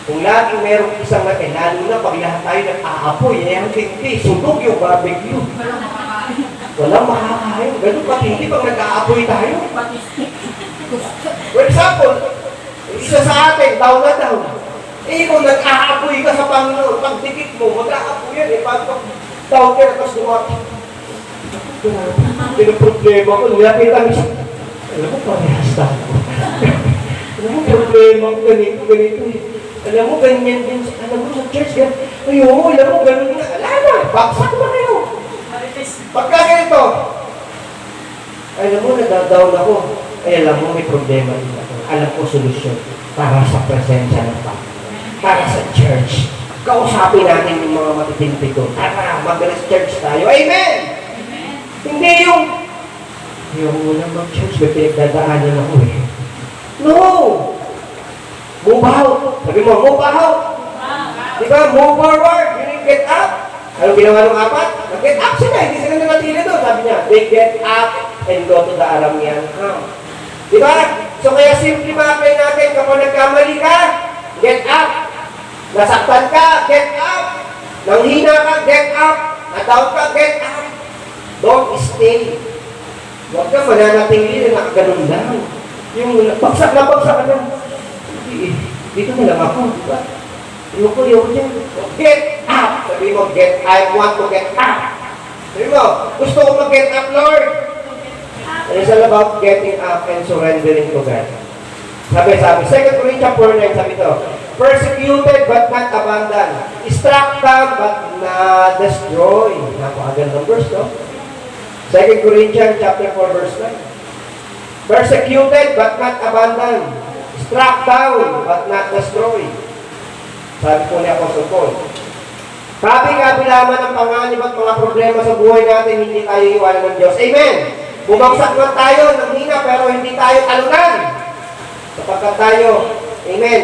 Kung lagi merong isang natin, lalo na pag lahat tayo nag-aapoy, eh hindi, sunog yung barbecue. Walang makakain. Ganun pati hindi pag nag-aapoy tayo. For example, isa sa atin, down na down. Eh kung nag-aapoy ka sa Panginoon, pag dikit mo, mag-aapoy yan eh. Pag down ka na, tapos dumating. Yung problema ko, nilapitan mo siya. Alam mo, parehas tayo. Alam mo, problema ko, ganito eh. Alam mo, ganyan din. Alam mo, sa church, alam mo, ganun na. Alam na, baksak na kayo. Pagka ganito, alam mo, nadadown ako. Ay, alam mo, may problema din ako. Alam ko, solusyon para sa presensya ng Panginoon. Para sa church. Kausapin natin yung mga matitindi ko. Tara, mag-rest church tayo. Amen! Hindi yung muna mag-church, may pinagdadaanan ako eh. No! Move out. Sabi mo, move out. Diba? Move forward. You need get up. Anong ginawa ng apat? Nag-get up sila. Hindi sila nanatili doon. Sabi niya, they get up and go to the Aramean camp. Diba? So kaya simple ma-apply natin kapag nagkamali ka, get up. Nasaktan ka, get up. Nanghina ka, get up. Nataon ka, get up. Don't stay. Huwag ka mananatili na nakaganon lang. Yung bagsak na bagsak ka na. Dito na lang ako, di ba? Ayoko dyan. Get up! Sabi mo, I want to get up. Sabi mo, gusto ko mag-get up, Lord. It's all about getting up and surrendering to God. Sabi, 2 Corinthians 4:9, sabi ito, persecuted but not abandoned. Struck down but not destroyed. Napakagandang verse, no? 2 Corinthians chapter 4, verse 9. Persecuted but not abandoned. Struck down but not destroyed. Sabi po ni Apostle Paul. Sabi kabilaman ng panganib at mga problema sa buhay natin, hindi tayo iwanan ng Diyos. Amen! Bumagsak man tayo ng hina pero hindi tayo talunan. Sapagkat tayo, amen,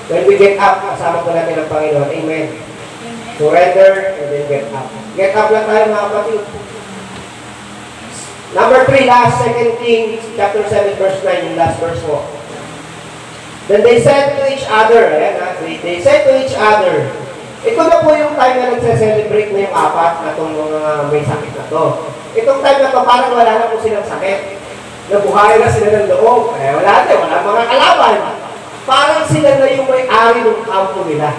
when we get up, kasama po natin ang Panginoon. Amen. Surrender and then get up. Get up lang tayo mga kapatid. Number 3, last 2 Kings chapter 7 verse 9, yung last verse mo. Then they said to each other, ayan, they said to each other, ito na po yung time na nagse-celebrate na yung apat na itong mga may sakit na to. Itong time na to, parang wala na po silang sakit. Nabuhay na sila ng loob. Eh, wala mga kalaban. Parang sila na yung may-ari ng kampo nila.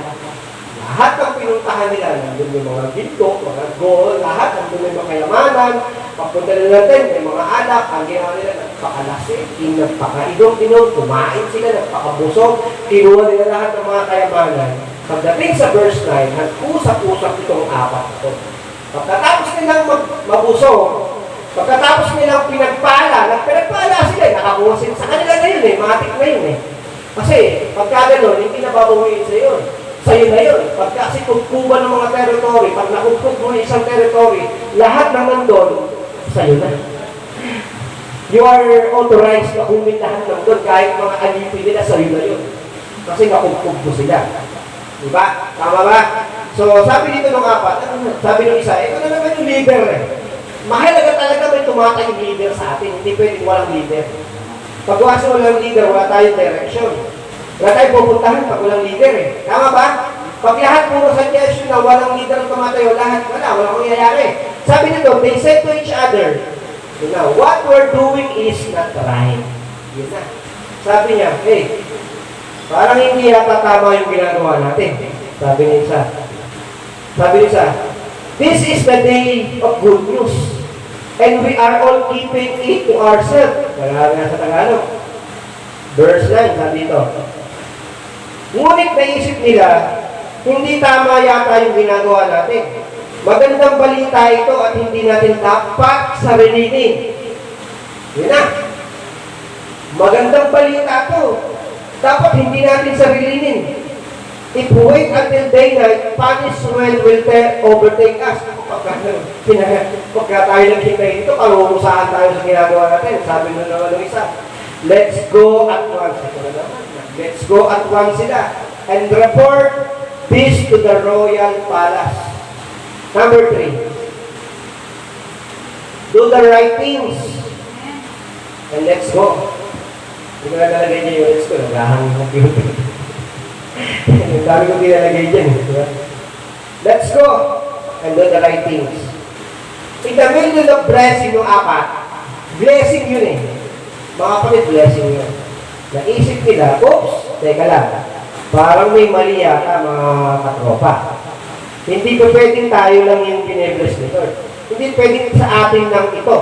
Lahat ng pinuntahan nila, nandun yung mga ginto, mga gold, lahat, nandun yung mga kayamanan, papunta nila natin, may mga anak, ang ginawa nila, nagpakalasik, nagpakainom-inom, kumain sila, nagpakabusog, kinuha nila lahat ng mga kayamanan. Pagdating sa verse 9, nag-usap-usap itong apat ito. Pagkatapos nilang mabusog, pagkatapos nilang pinagpala sila, nakakuha sila sa kanila na yun matik na yun Kasi, pagka gano'n, hindi nababawiin sa yun. Sa'yo na yun. Pagka sinugkuban ng mga territory, pag nakugkog mo isang territory, lahat ng nandun, sa'yo na. You are authorized na kumit lahat ng doon, kahit mga alipin nila, sa'yo na yun. Kasi nakugkog mo sila. Diba? Tama ba? So, sabi dito ng apat, sabi ng isa, ito na naman yung leader Mahalaga talaga may tumatayong leader sa atin. Hindi pwedeng walang leader. Pag walang leader, wala tayong direction. Wala tayong pupuntahan pag walang leader Tama ba? Pag lahat puro suggestion na walang leader ang tumatayo, walang mangyayari. Sabi nito, they said to each other, what we're doing is not right. Yun na. Sabi niya, hey, parang hindi yata tama yung ginagawa natin. Sabi niya isa, this is the day of good news. And we are all keeping it to ourselves. Kaya nga sa Tagalog. Verse 9, sabi ito. Ngunit naisip nila, hindi tama yata yung ginagawa natin. Magandang balita ito at hindi natin dapat sarilinin. Yun na. Magandang balita ito. Dapat hindi natin sarilinin. If we wait until daylight, punishment will overtake us. Pagka tayo naghintay dito, parurusahan tayo sa ginagawa natin. Sabi na naman ng isa, let's go at once. Let's go at once sila. And report this to the royal palace. Number 3. Do the right things. And let's go. Hindi ko na nalagay niya yung let's go. Nagahang yung computer. Ang dami kong nilalagay dyan. Let's go. And do the right things. In the middle of blessing yung apat, blessing yun Mga kapatid, blessing yun. Naisip nila, oops, teka lang. Parang may mali yata mga katropa. Hindi pa pwedeng tayo lang yung bine-bless ni Lord. Hindi pwedeng sa atin lang ito.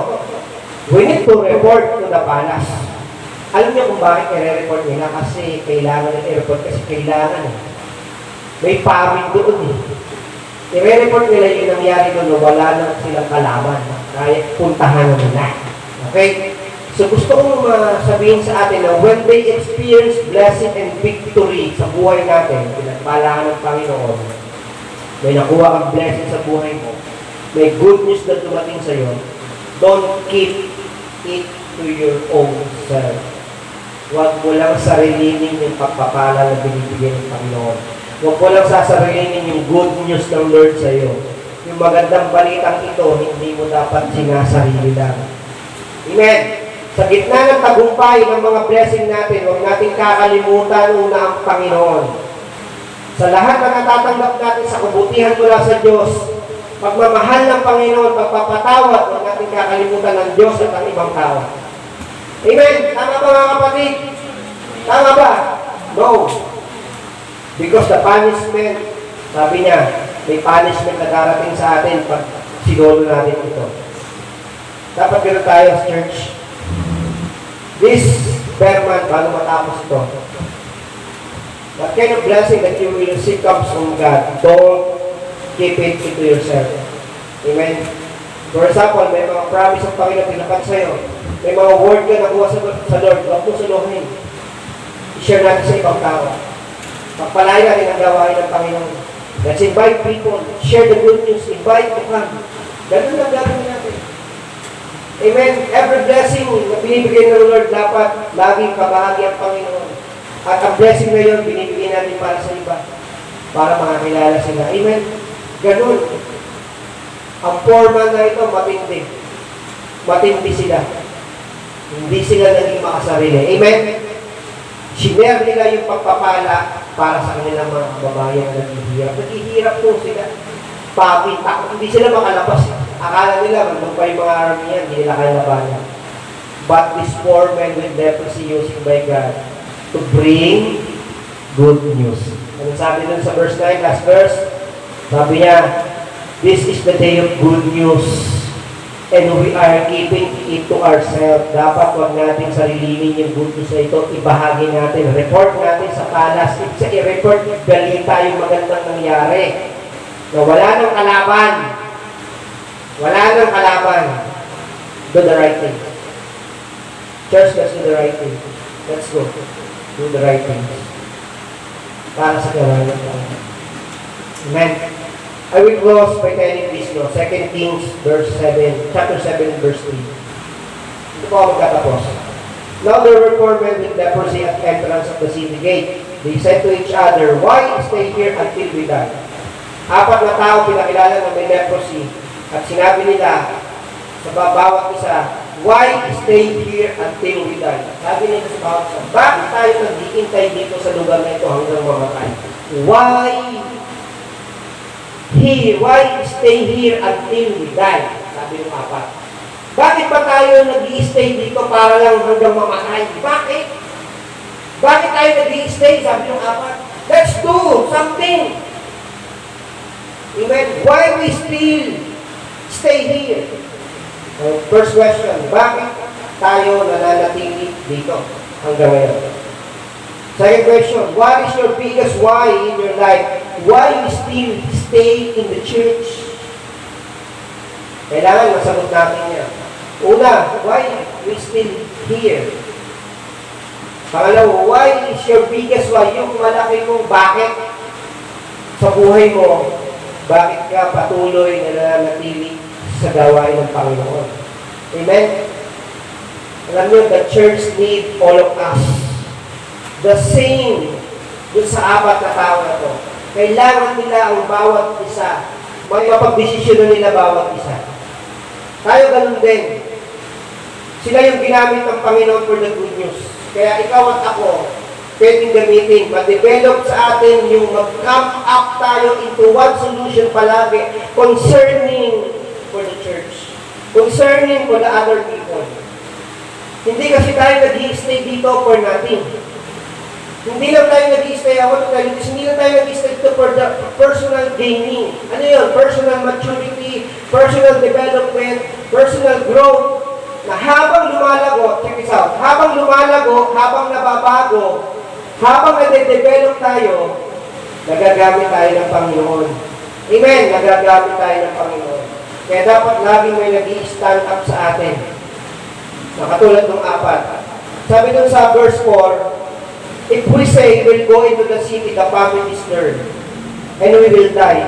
We need to report to the palace. Alam niyo kung bakit i-report nila? Kasi kailangan i-report kasi kailangan may paming doon I-report nila yung nangyari doon na wala na silang kalaban. Kaya puntahan na nila. Okay? So gusto kong sabihin sa atin na when they experience blessing and victory sa buhay natin, pinagpalaan ng Panginoon, may nakuha kang blessing sa buhay mo, may good news na dumating sa iyo, don't keep it to your own self. Huwag mo lang sarilinin yung pagpapala na binibigyan ng Panginoon. Huwag mo lang sasarilinin yung good news ng Lord sa iyo. Yung magandang balitang ito, hindi mo dapat sinasarili lang. Amen. Sa gitna ng tagumpay ng mga blessing natin, huwag natin kakalimutan una ang Panginoon. Sa lahat na natatanggap natin sa kabutihan mula sa Diyos, pagmamahal ng Panginoon, pagpapatawad, huwag natin kakalimutan ng Diyos at ang ibang tao. Amen? Tama ba mga kapatid? Tama ba? No. Because the punishment, sabi niya, may punishment na darating sa atin pag sinolo natin ito. Dapat gano'n tayo sa church. This Berman, bago matapos ito, what kind of blessing that you will receive comes from God. Don't keep it to yourself. Amen? For example, may mga promise ng Panginoon tinapat sa'yo. May mga word ka nakuha sa Lord. Huwag mo suluhin. I-share natin sa ibang tao. Pagpalaya natin ang gawain ng Panginoon. Let's invite people. Share the good news. Invite to come. Ganun lang gagawin natin. Amen. Every blessing na binibigay ng Lord, dapat laging kabahagi ang Panginoon. At ang blessing na yun, binibigay natin para sa iba. Para makakilala sila. Amen. Ganun. Ang formal na ito, matindi. Matindi sila. Hindi sila naging makasarili. Amen. Shiner nila yung pagpapala para sa kanilang mga kababayan na naghihirap. Naghihirap po sila. Pakita. Hindi sila makalabas. Akala nila, nung pa yung mga army yan, hindi nila kaya labanan. But these poor men with leprosy using by God to bring good news. Ano sabi dun sa verse 9, last verse? Sabi niya, this is the day of good news and we are keeping it to ourselves. Dapat wag natin sarilinin yung good news na ito, ibahagi natin, report natin sa palas, i-report, balita yung magandang nangyari. Na wala nang kalaban. Wala nang kalaban. Do the right thing. Church, let's do the right thing. Let's go. Do the right thing. Para sa karalan tayo. Amen. I will close by telling this, 2 Kings chapter 7, verse 3. Ito po ako magtatapos. Now there were 4 men with leprosy at entrance of the city gate. They said to each other, why stay here until we die? 4 na tao pinakilala na may leprosy at sinabi nila sa bawat isa, why stay here until we die? Sabi nila sa bawat isa, bakit tayo nag-iintay dito sa lugar na ito hanggang mamatay? Why stay here until we die? Sabi ng 4. Bakit ba tayo nag-i-stay dito para lang hanggang mamatay? Bakit? Bakit tayo nag-i-stay? Sabi ng 4. Let's do something. Amen. Why we still stay here? First question, bakit tayo nananatili dito hanggang ngayon? Second question, what is your biggest why in your life? Why you still stay in the church? Kailangan masagot natin yan. Una, why we still here? Pangalawa, why is your biggest why? Yung malaki mong bakit sa buhay mo, bakit ka patuloy na nananatili sa gawain ng Panginoon? Amen? Alam nyo, the church need all of us. The same dun sa 4 na tao na to. Kailangan nila ang bawat isa. May mapagdesisyon nila bawat isa. Tayo ganun din. Sila yung ginamit ng Panginoon for the good news. Kaya ikaw at ako, pwedeng gamitin, ma-develop sa atin yung mag-come up tayo into one solution palagi concerning for the church. Concerning for the other people. Hindi kasi tayo nag-i-stay dito for nothing. Hindi lang tayo nag-i-stay, hindi lang tayo nag-i-stay dito for the personal gaining. Ano yun? Personal maturity, personal development, personal growth. Na habang lumalago, check this out, habang lumalago, habang nababago, habang nade-develop tayo, nagagamit tayo ng Panginoon. Amen? Nagagamit tayo ng Panginoon. Kaya dapat laging may nag-i-stand up sa atin. Nakatulad ng 4. Sabi dun sa verse 4, if we say we'll go into the city, the famine is there, and we will die.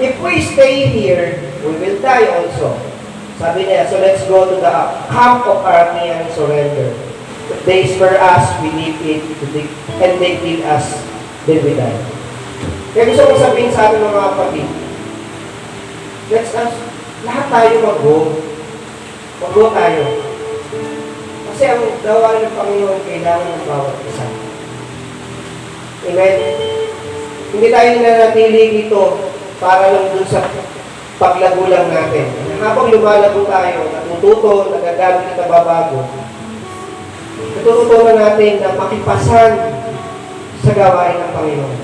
If we stay here, we will die also. Sabi niya, so let's go to the camp of army and surrender. If they spare us, we leave it, and they kill us, then we die. Kaya gusto kong sabihin sa ating mga kapatid, let's us, lahat tayo mag-go. Mag-go tayo. Kasi ang gawain ng Panginoon kailangan ng bawat isa. Amen? Hindi tayo nanatili dito para lang dun sa paglago lang natin. Habang lumalago tayo, natututo, nagagamit at nababago, natututunan natin na makipasan sa gawain ng Panginoon.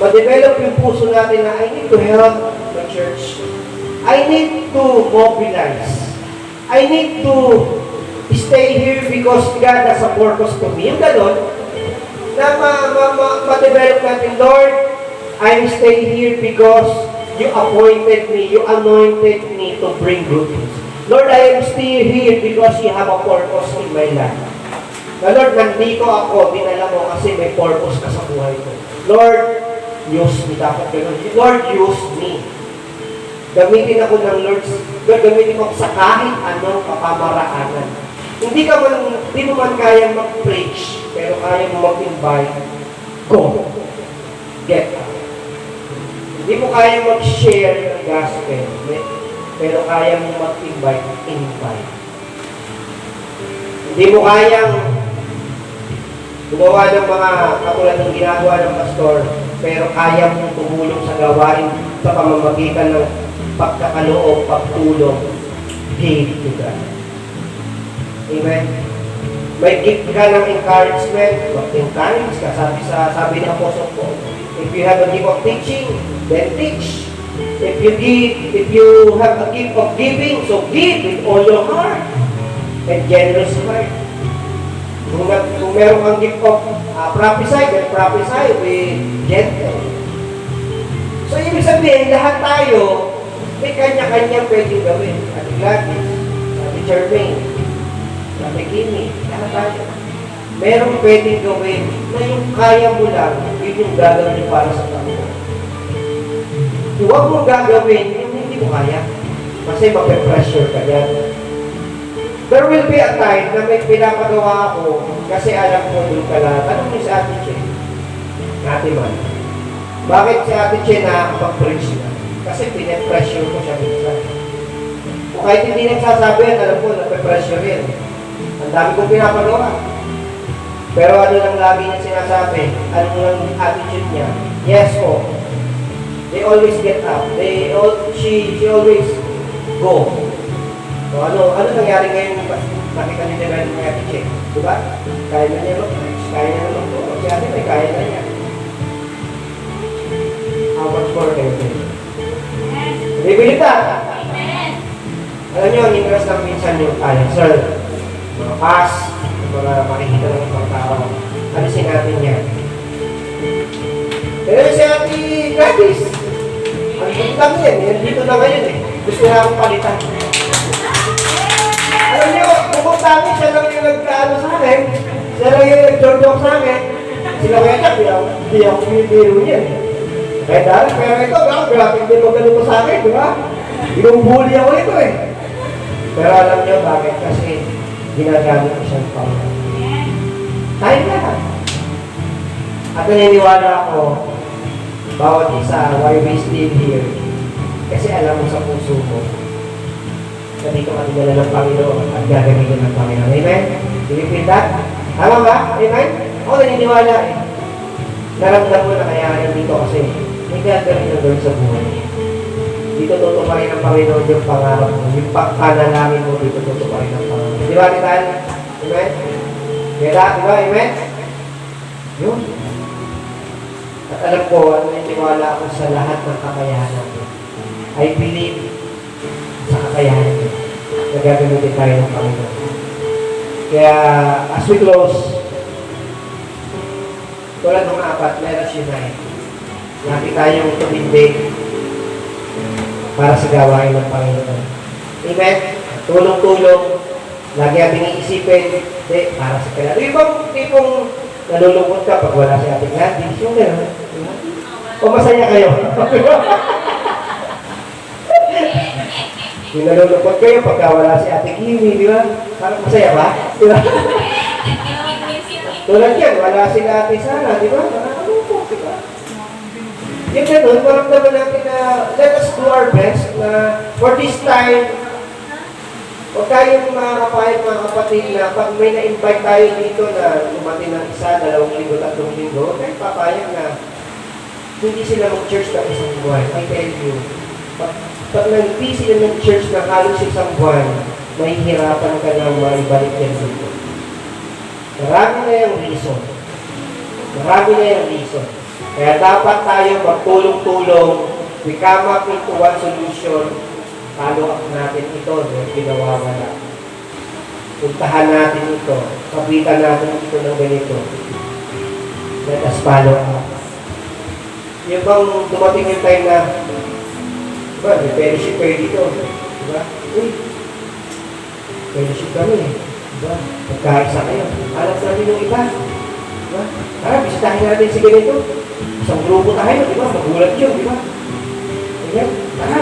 Ma-develop yung puso natin na I need to help the church. I need to mobilize. I need to stay here because God has a purpose to me. Yung gano'n, na ma-develop natin, Lord, I'm staying here because you appointed me, you anointed me to bring good news. Lord, I am still here because you have a purpose in my life. Na Lord, nandito ako, dinala mo kasi may purpose ka sa buhay ko. Lord, use me. Dapat gano'n. Lord, use me. Gamitin ako ng Lord. Gamitin mo sa kahit anong kapamaraanan. Hindi mo man kaya mag-preach, pero kaya mo mag-invite. Go. Get up. Hindi mo kaya mag-share ng gospel, pero kaya mo mag-invite, invite. Hindi mo kayang Gumawa ng mga katulad ng ginagawa ng pastor, pero kaya mong tumulong sa gawain sa pamamagitan ng pagkakaloob, pagtulong, give to God. Amen? May gift ka ng encouragement, mag-encourage ka. Sabi ni Apostle Paul, if you have a gift of teaching, then teach. If you have a gift of giving, so give with all your heart and generous heart. Kung meron kang gift of prophesy, then prophesy with gentle. So, ibig sabihin, lahat tayo, may kanya-kanya pwedeng gawin. Ate Gladys, Ate Jermaine, Ate Kimi, lahat tayo. Meron pwedeng gawin na yung kaya mo lang, yun yung gagawin para sa tao. Huwag mong gagawin yung hindi mo kaya. Kasi mape-pressure ka yan. There will be a time na may pinapagawa ako kasi alam ko doon ka lang. Tanong niyo si Ate Che. Ate Man. Bakit si Ate Che nakakapag-preach na? Kasi pinapressure ko siya minsan. Kung kahit hindi nagsasabi yan, alam ko, nape-pressure yan. Ang dami kong pinapagawa. Pero ano lang lagi niya sinasabi? Ano lang attitude niya? Yes po. They always get up. She always go. So ano nangyari ngayon nakita niyo na ng Ate Che? Diba? Kaya na niya mag-preach. Kaya niya naman po. Si Ate may kaya na niya. How much more can you do? Bibili ka! Alam niyo, ang interest ng minsan yung kaya. Sir, mga pass, mga makikita ng ibang tao. Alisin natin yan. Pero si Ate Gladys, ang lang yan. Dito na ngayon eh. Gusto na akong palitan. Alam niyo, bukod sa akin, siya lang yung nagkaano sa akin. Siya lang yung nag-joke sa akin. Sila kaya siya, hindi ako pinipiro niya. Kaya dahil, pero ito, grabe, hindi mo ganito sa akin, di ba? Inumbuli ako ito eh. Pero alam niyo bakit? Kasi ginagamit ko siyang Panginoon. Tayo lahat. At naniniwala ako, bawat isa, why we still here. Kasi alam mo sa puso mo, na dito katigala ng Panginoon at gagamitin ng Panginoon. Amen? Do you feel that? Tama ba? Amen? Ako naniniwala eh. Naramdam mo na kaya nandito kasi may gagawin na doon sa buhay. Dito tutuparin ng Panginoon yung pangarap mo. Yung panalangin mo, dito tutuparin ng Panginoon. Di ba, Titan? Amen? Kaya, di ba? Amen? Yun. At alam ko, naniniwala ako sa lahat ng kakayahan natin. I believe sa kakayahan natin na gagamitin tayo ng Panginoon. Kaya, as we close, tulad ng apat, let us unite. Lagi tayong tumindig para sa gawain ng Panginoon. Amen? Tulong-tulong. Lagi ating iisipin, para sa kailangan. Yung bang tipong nalulungkot ka pag wala si Ate Gladys, yung gano'n. O masaya kayo? Yung nalulungkot kayo pagka wala si Ate Kimi, di ba? Parang masaya ba? Di ba? Tulad yan, wala si Ate Sara, di ba? Nakakalungkot, di ba? Yung gano'n, parang naman natin na let us do our best na for this time, huwag tayong makakapahit mga kapatid na pag may na-invite tayo dito na tumating ng 1, 2 linggo, 3 linggo, huwag tayong papayag na hindi sila mag-church na isang buwan. I tell you, pag hindi sila mag-church na halos isang buwan, mahihirapan ka na maibalik yan dito. Marami na yung reason. Marami na yung reason. Kaya dapat tayo magtulong-tulong, we come up into one solution, follow up natin ito, pinawawala. Puntahan natin ito, kapitan natin ito ng ganito. Let us follow up. Yung bang dumating yung time na, diba, may fellowship kayo dito, diba? Uy, fellowship kami, diba? Magkaisa kayo. Alam natin yung iba, diba? Tara, bisitahin natin si ganito. Isang grupo tayo, diba? Magulat yun, diba? Ayan, tara.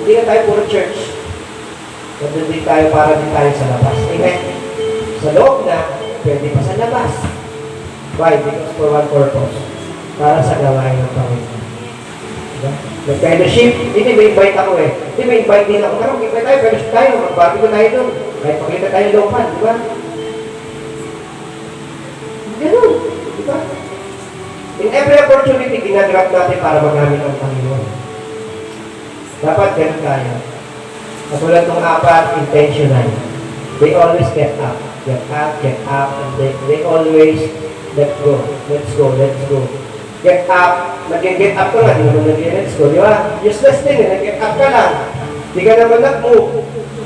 Hindi na tayo puro church. Nandun din tayo para din tayo sa labas. Amen? Sa loob na, pwede pa sa labas. Why? Because for one purpose. Para sa gawain ng Panginoon. Diba? Nag-fellowship, hindi may invite ako eh. Hindi may invite din ako. Pero invite tayo, fellowship tayo. Magbati ko tayo doon. Kahit pakita tayo loopan, di ba? In every opportunity, ginagrab natin para magamit ang Panginoon. Dapat ganun tayo. Katulad ng apat, intentional. They always get up, and they always let's go. Get up, nag-get up ka nga, di naman nag-let's go, di ba? Useless din nag-get up ka lang. Di ka naman nag-move.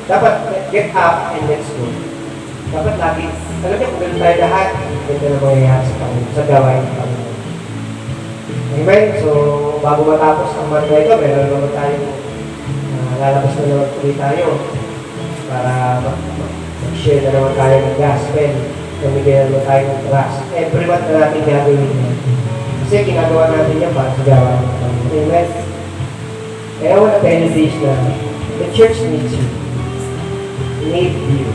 Dapat get up and let's go. Dapat lagi, alam niyo kung ganun tayo lahat, ganito na mangyayari sa Panginoon, sa gawain ng Panginoon. Amen? So, bago matapos ang month na ito, meron naman tayong lalabas na naman ulit tayo para mag-share na naman tayo ng gospel. Namigay na naman tayo ng trust. Every month na natin gagawin yan. Kasi ginagawa natin yan para sa gawain ng Panginoon. Amen? Kaya I want to tell you this na the church needs you. Need you.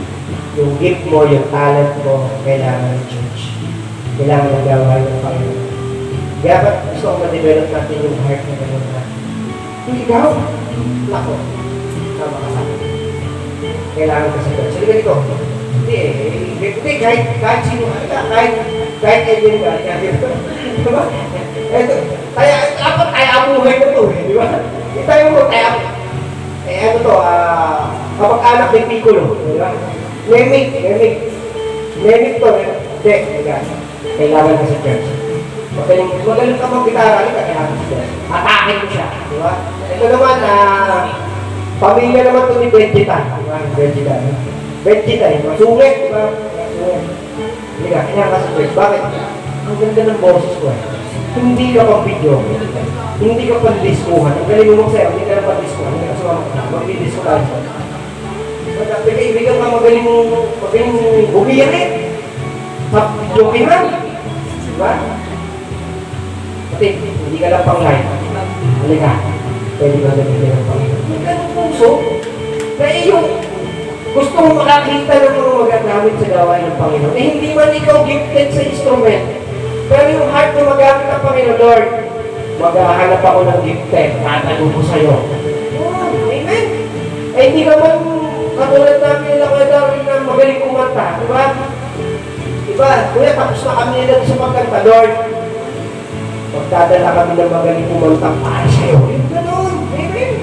Yung gift mo, yung talent mo, kailangan ng church. Kailangan ng gawain ng Panginoon. Kaya ba't gusto ko ma-develop natin yung heart na gano'n na kung ikaw, lako, sama ka sa akin. Kailangan ka sa church. Sabi ganito, hindi, kahit sino ka, kahit alien ka, diba? Kaya, dapat kaya amuhay ko to, di ba? Hindi tayo mo, kaya, ano to, kapag anak ng Piccolo, di ba? Nemik to, hindi, kailangan ka sa church. Magaling ka mag-gitara, kailangan ka sa church. Atakin mo siya, di ba? Ito naman, pamilya naman to ni Vegeta, di ba? Vegeta, masungit, di ba? Hindi ka, kailangan ka sa church. Bakit? Ang ganda ng boses ko eh. Hindi ka pang video, hindi ka pang diskuhan. Ang galing mo magsayo, hindi ka na pang diskuhan, hindi ka sumama, mag-disco tayo. Kaibigan ka magaling bumiyakin sa jokihan. Diba? Pati, hindi ka lang pang live. Halika, pwede ka nagiging ng Panginoon. Hindi ka ng puso. Kaya yung gusto mo makakita ng mga magagamit sa gawain ng Panginoon. Eh, hindi man ikaw gifted sa instrument. Pero yung heart na magamit ng Panginoon, Lord, maghahanap ako ng gifted. Tatanong ko sa'yo. Oh, amen. Eh, hindi ka man katulad namin nila Kuya Darwin na magaling kumanta. Diba? Diba? Kuya, tapos na kami nila sa pagkanta, Lord. Magdadala kami ng magaling kumanta para sa'yo. Yung ganun. Amen.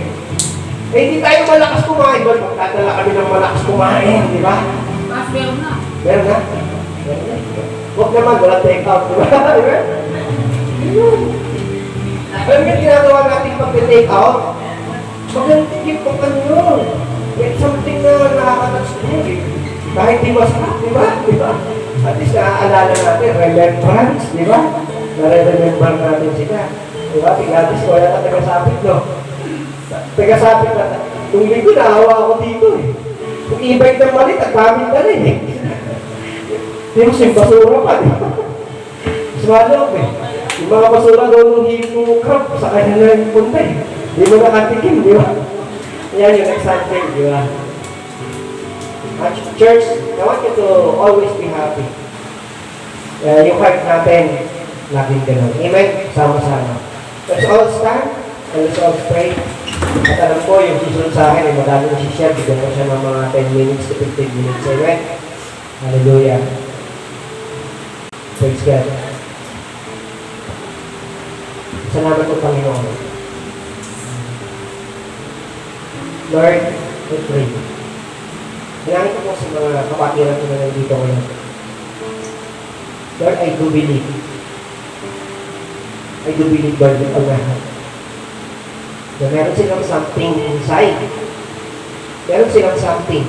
Eh, hindi tayo malakas kumain, Lord. Magdadala kami ng malakas kumain. Diba? Meron na. Meron na? Meron na. Huwag naman, walang take-out. Diba? Diba? Yun. Pero yung ginagawa natin pag-take-out, magandang gift ko kanyo. It's something na nakakatouch mo eh. Kahit di masarap, di ba? At least naaalala natin, remembrance, di ba? Nare-remember natin sila. Di ba? Tingnatis ko, wala na taga-sapit, no? Taga-sapit na, nung linggo naawa ako dito eh. Kung e-bike ng malit, at pamit na rin eh. Di mo siyang basura pa, di ba? Swallow eh. Yung mga basura doon ng hippo crop, sa kanya na yung punta eh. Di mo nakatikim, di ba? Yan yung example, di ba? Church, I want you to always be happy. Yung heart natin, laging ganun. Amen? Sama-sama. Let's all stand and let's all pray. At alam ko, yung susunod sa akin ay madami na si-share. Bigyan ko siya ng mga 10 minutes to 15 minutes. Amen? Hallelujah. Praise God. Salamat po, Panginoon. Lord, we pray. Kailangan ko po sa mga kapatiran ko na nandito ngayon. Lord, I do believe. Lord, with all my heart. Na meron silang something inside. Meron silang something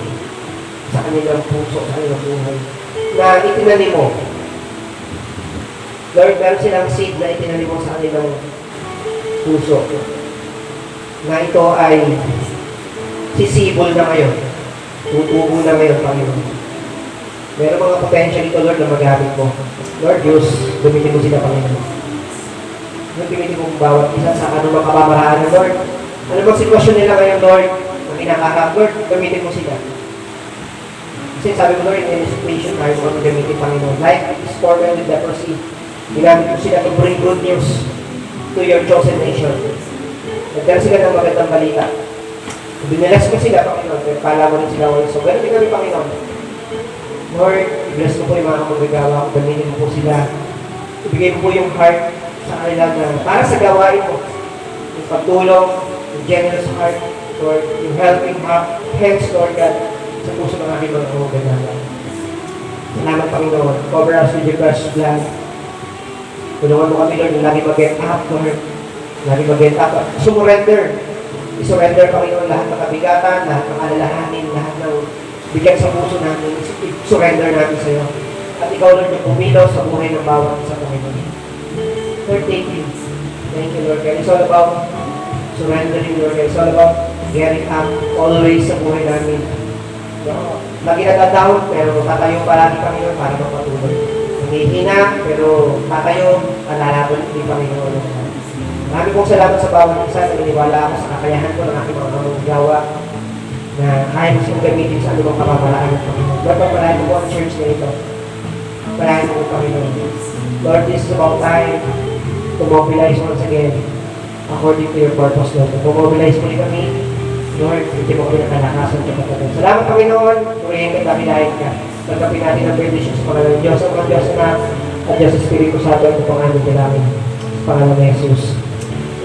sa kanilang puso, sa kanilang buhay, na itinanim mo. Lord, meron silang seed na itinanim mo sa kanilang puso. Na ito ay sisibol na ngayon. Tutubo na ngayon, Panginoon. Meron mga potential ito, Lord, na magamit mo. Lord, Diyos, gamitin mo sila, Panginoon. Gamitin mo bawat isa sa anumang kapamaraan, Lord. Ano bang sitwasyon nila ngayon, Lord? Ang kinakaharap, Lord, gamitin mo sila. Kasi sabi mo, Lord, in any situation, tayo mo kami gamitin, Panginoon. Like this woman with leprosy, ginamit mo sila to bring good news to your chosen nation. Nagdala sila ng magandang balita. Binilas ko sila, Panginoon, pero pala mo rin sila ngayon. So, ganun din kami, Panginoon. Lord, i-bless mo po yung mga magagawa ko, gamitin mo po sila. Ibigay mo po yung heart sa kanila na para sa gawain mo. Yung pagtulong, yung generous heart, Lord, yung helping hands, Lord God, sa puso ng aking mga kamuganala. Salamat, Panginoon. Cover us with your precious blood. Tulungan mo kami, Lord, na lagi mag-get up, Lord. Lagi mag-get up. Surrender. I-surrender, Panginoon, lahat ng kabigatan, lahat ng alalahanin, lahat ng bigyan sa puso namin. I-surrender namin sa iyo. At ikaw, Lord, yung pumilaw sa buhay ng bawat isa, Panginoon. Lord, thank you. Thank you, Lord. It's all about surrendering, Lord. It's all about getting up always sa buhay namin. Lagi nagtatawag, pero tatayo palagi, Panginoon, para magpatuloy. Nangihina, pero tatayo, alalaban ni Panginoon. Marami pong salamat sa bawat isa. Naniniwala ako sa kakayahan ko ng aking mga mamagawa na kaya mo siyang gamitin sa anumang kapamalaan ng Panginoon. Lord, pagpalain mo po ang church na ito. Pagpalain mo po, Panginoon. Lord, this is about time to mobilize once again according to your purpose, Lord. Mobilize mo rin kami. Lord, hindi mo kami nakalakasan sa pagkatapos. Salamat, Panginoon. Purihin ka, dakilahin ka. Pagkapin natin ang benediction sa pangalan ng Diyos, ang mga Diyos na at Diyos Espiritu Santo, ito pang aming kailangan. Sa pangalan ng Jesus.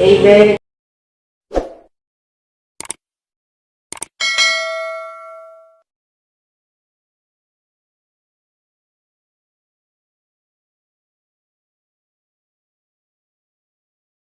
Amen.